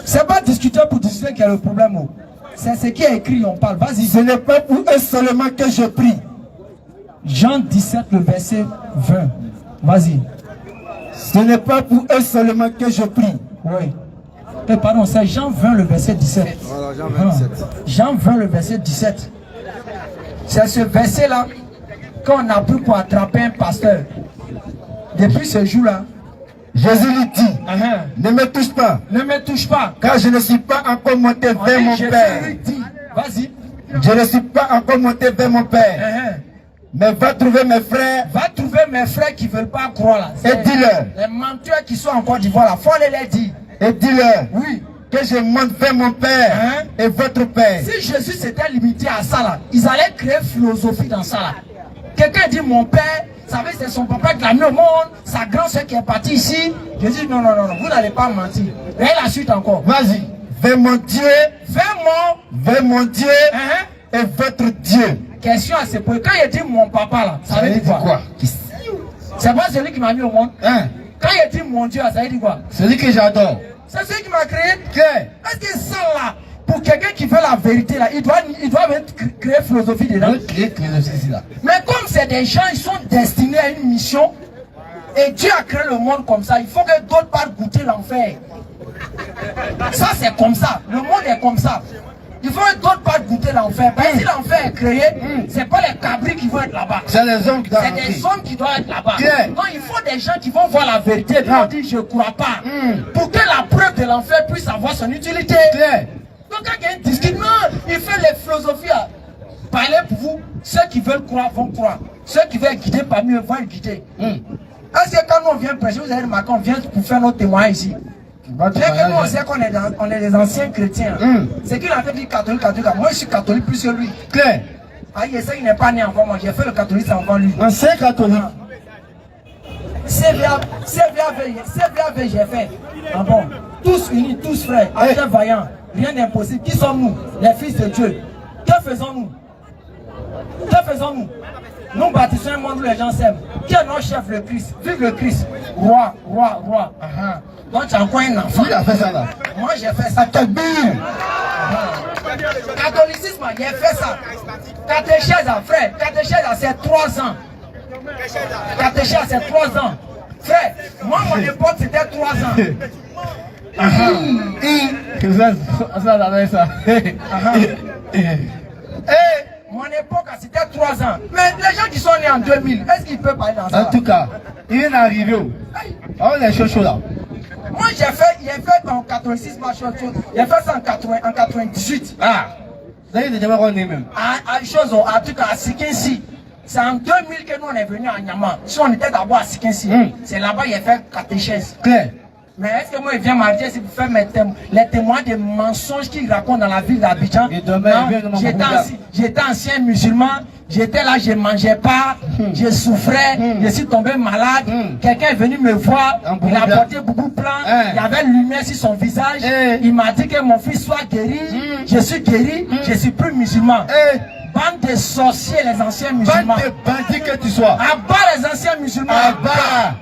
C'est pas discuter pour discuter qui est le problème. C'est ce qui est écrit, on parle. Vas-y. Ce n'est pas pour eux seulement que je prie. Jean 17 le verset 20. Vas-y. Ce n'est pas pour eux seulement que je prie. Oui. Et pardon, c'est Jean 20 le verset 17. Voilà, Jean 27. Jean 20 le verset 17. C'est ce verset-là qu'on a pris pour attraper un pasteur. Depuis ce jour-là, Jésus lui dit, ne me touche pas. Ne me touche pas. Car je ne suis pas encore monté vers mon Père. Jésus lui dit, vas-y. Je ne suis pas encore monté vers mon Père. Mais va trouver mes frères. Va trouver mes frères qui ne veulent pas croire là. Et dis-leur. Les menteurs qui sont en Côte d'Ivoire là, faut les dire. Et dis-leur. Oui. Que je monte vers mon Père et votre Père. Si Jésus s'était limité à ça là, ils allaient créer philosophie dans ça là. Quelqu'un dit mon Père, vous savez c'est son papa qui l'a mis au monde, sa grand-soeur qui est partie ici. Jésus non, vous n'allez pas mentir. Et la suite encore. Vas-y. Vers mon Dieu. Vers mon Dieu et votre Dieu. Question à ce point. Quand il dit mon papa là, ça veut dire quoi? C'est pas celui qui m'a mis au monde. Quand il dit mon Dieu, ça veut dire quoi? Celui que j'adore. C'est celui qui m'a créé. Est-ce que ça là, pour quelqu'un qui veut la vérité là, il doit créer philosophie dedans. Mais comme c'est des gens, ils sont destinés à une mission. Et Dieu a créé le monde comme ça. Il faut que d'autres partent goûter l'enfer. Ça c'est comme ça. Le monde est comme ça. Il faut que d'autres partent goûter l'enfer. Parce que si l'enfer est créé, c'est pas les cabris qui vont être là-bas. C'est les hommes qui doivent être. C'est des hommes qui doivent être là-bas. Donc il faut des gens qui vont voir la vérité et vont dire je ne crois pas. Pour que la preuve de l'enfer puisse avoir son utilité. Donc quand quelqu'un discute, non, il fait les philosophies à parler pour vous. Ceux qui veulent croire vont croire. Ceux qui veulent guider parmi eux vont être guidés. Est-ce que quand nous on vient prêcher, vous avez remarqué, on vient pour faire notre témoignage ici? Bien que nous on sait qu'on est des anciens chrétiens. C'est qu'il avait dit catholique. Moi je suis catholique plus que lui. Claire. Ah, il sait qu'il n'est pas né avant moi. J'ai fait le catholicisme avant lui. Ancien catholique. CVAV, j'ai fait. Ah bon. Tous unis, tous frères, très vaillants. Rien d'impossible. Qui sommes-nous? Les fils de Dieu. Que faisons-nous? Nous bâtissons un monde où les gens s'aiment. Qui est notre chef, le Christ? Vive le Christ. Roi. Donc tu as encore un enfant. Qui a fait ça là? Moi j'ai fait ça. Catholicisme, j'ai fait ça. Catéchèse, frère. Catéchèse, c'est 3 ans. Catéchèse, c'est 3 ans. Frère, moi mon époque c'était 3 ans. Mon époque c'était 3 ans. Mais les gens qui sont nés en 2000, est-ce qu'ils peuvent parler dans ça? En tout cas, il vient d'arriver. Oh, les choses là. Moi j'ai fait en catholicisme, j'ai fait ça en 98. Ah, ça y est, déjà on est même. En tout cas à Sikinsi. C'est en 2000 que nous on est venu à Nyama. Si on était d'abord à Sikinsi, c'est là-bas qu'il a fait catéchèse. Claire. Mais est-ce que moi il vient m'arrêter si vous faites les témoins des mensonges qu'il raconte dans la ville d'Abidjan? J'étais ancien musulman, j'étais là, je ne mangeais pas, je souffrais, je suis tombé malade. Quelqu'un est venu me voir, il a porté beaucoup blanc, il y avait une lumière sur son visage. Il m'a dit que mon fils soit guéri, je suis guéri, je suis plus musulman. Bande de sorciers, les anciens musulmans. Bande de bandits que tu sois. À bas les anciens musulmans. À bas.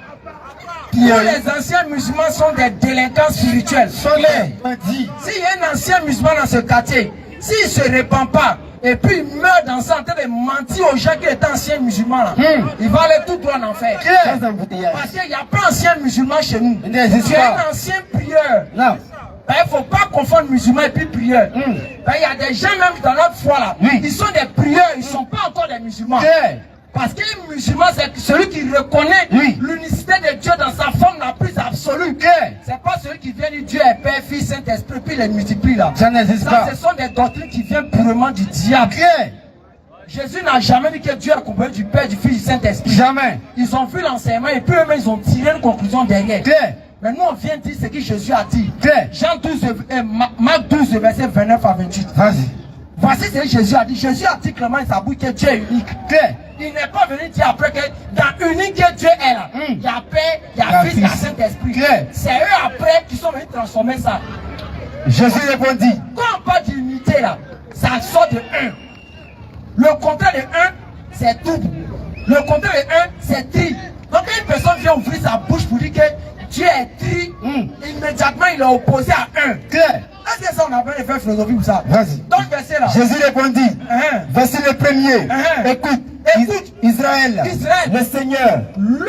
Tous les anciens musulmans sont des délinquants spirituels. S'il y a un ancien musulman dans ce quartier, s'il ne se répand pas, et puis il meurt dans ça en train de mentir aux gens qui étaient anciens musulmans, là, il va aller tout droit en enfer. Parce qu'il n'y a pas d'anciens musulmans chez nous. Tu es un ancien prieur. Non. Il ne faut pas confondre musulman et puis prieur. Il y a des gens même dans notre foi là, ils sont des prieurs, ils ne sont pas encore des musulmans. Parce qu'un musulman, c'est celui qui reconnaît l'unicité de Dieu dans sa forme la plus absolue. C'est pas celui qui vient dire Dieu est Père, Fils, Saint-Esprit, puis les multiplie là. Ça n'existe pas. Ce sont des doctrines qui viennent purement du diable. Jésus n'a jamais dit que Dieu a composé du Père, du Fils, du Saint-Esprit. Jamais. Ils ont vu l'enseignement et puis eux-mêmes ils ont tiré une conclusion derrière. Mais nous on vient dire ce que Jésus a dit. Jean 12, Marc 12, verset 29 à 28. Vas-y. Voici ce que Jésus a dit. Jésus a dit clairement dans sa bouche que Dieu est unique. Il n'est pas venu dire après que dans unique que Dieu est là. Il y a Père, il y a Fils, il y a Saint-Esprit. C'est eux après qui sont venus transformer ça. Jésus répondit. Quand on parle d'unité là, ça sort de 1. Le contraire de 1, c'est double. Le contraire de 1, c'est tri. Donc quand une personne vient ouvrir sa bouche pour dire que Dieu est tri, immédiatement il est opposé à 1. Est-ce que ça on a besoin de faire philosophie pour ça? Vas-y. Donc verset là. Jésus répondit. Voici le premier. Écoute. Israël. Le Seigneur. Le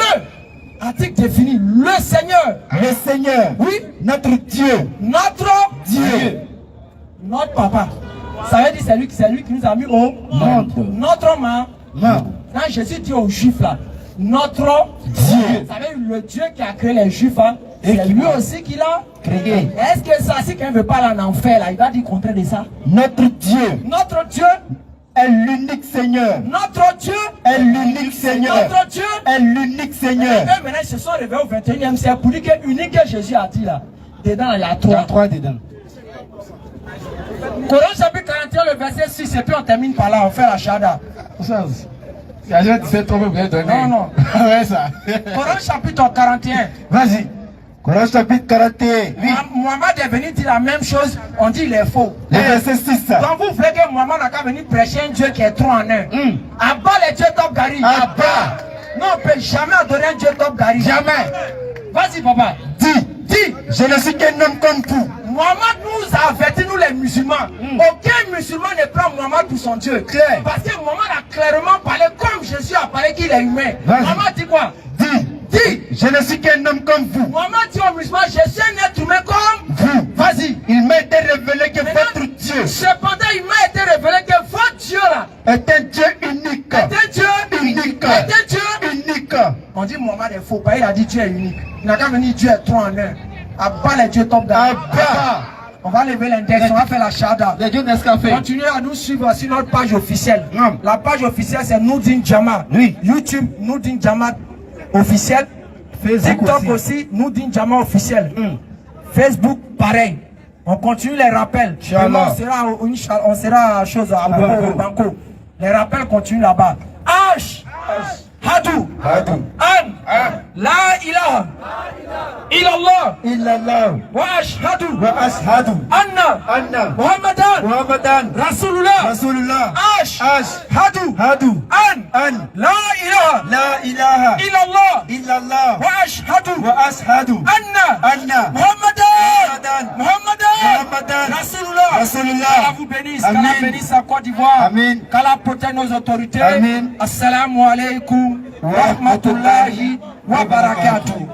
article défini. Le Seigneur. Le Seigneur. Oui. Notre Dieu. Notre Dieu. Notre papa. Ça veut dire c'est lui qui nous a mis au monde. Notre maman. Quand Jésus dit aux Juifs là, notre Dieu. Ça veut dire le Dieu qui a créé les Juifs. C'est lui aussi qui l'a créé. Est-ce que ça, si quelqu'un ne veut pas aller en enfer là, il va dire le contraire de ça? Notre Dieu. Notre Dieu est l'unique Seigneur. Notre Dieu est l'unique Seigneur. Notre Dieu est l'unique Seigneur. Et maintenant, ils se sont réveillés au 21e siècle pour dire que unique que Jésus a dit là. Dedans, il y a 3. Il y a 3 dedans. Coran chapitre 41, le verset 6, et puis on termine par là, on fait la shahada. Non. Ouais, ça. Coran chapitre 41. Vas-y. Coran chapitre 41. Oui. Mohamed est venu dire la même chose, on dit il est faux. Le verset 6. Donc vous voulez que Mohamed n'a qu'à venir prêcher un Dieu qui est 3 en 1. Abat les dieux top gari. Abat. Non, on ne peut jamais adorer un Dieu top gari. Jamais. Vas-y papa. Dis. Je ne suis qu'un homme comme vous. Mohamed nous a avertis, nous les musulmans. Aucun musulman ne prend Mohamed pour son Dieu. Parce que Mohamed a clairement parlé comme Jésus a parlé qu'il est humain. Mohamed dit quoi? Dis. Je ne suis qu'un homme comme vous. Mohamed dit aux musulmans, je suis un être humain comme vous. Vas-y. Il m'a été révélé que votre Dieu. Cependant, il m'a été révélé que votre Dieu là est un Dieu unique. Est un Dieu unique. Est un Dieu unique. On dit Mohamed est faux. Pas il a dit Dieu est unique. Il n'a qu'à venir Dieu est 3 en 1. Abat les dieux top gars. On va lever l'index, on va faire la shahada. Continuez à nous suivre sur notre page officielle. La page officielle c'est Nourdin Jama. YouTube Nourdin Jama officiel. TikTok aussi Nourdin Jama officiel. Facebook pareil. On continue les rappels. Demain, on sera chose à Banco. Les rappels continuent là-bas. H Hadou An La ilaha illallah Wa ashhadu Anna Muhammadan Rasulullah Ash Hadu An La ilaha illallah Wa ashhadu Anna Muhammadan Rasulullah. Allah vous bénisse, qu'Allah bénisse la Côte d'Ivoire, qu'Allah protège nos autorités. Assalamu alaikum wa rahmatullahi wa barakatuh.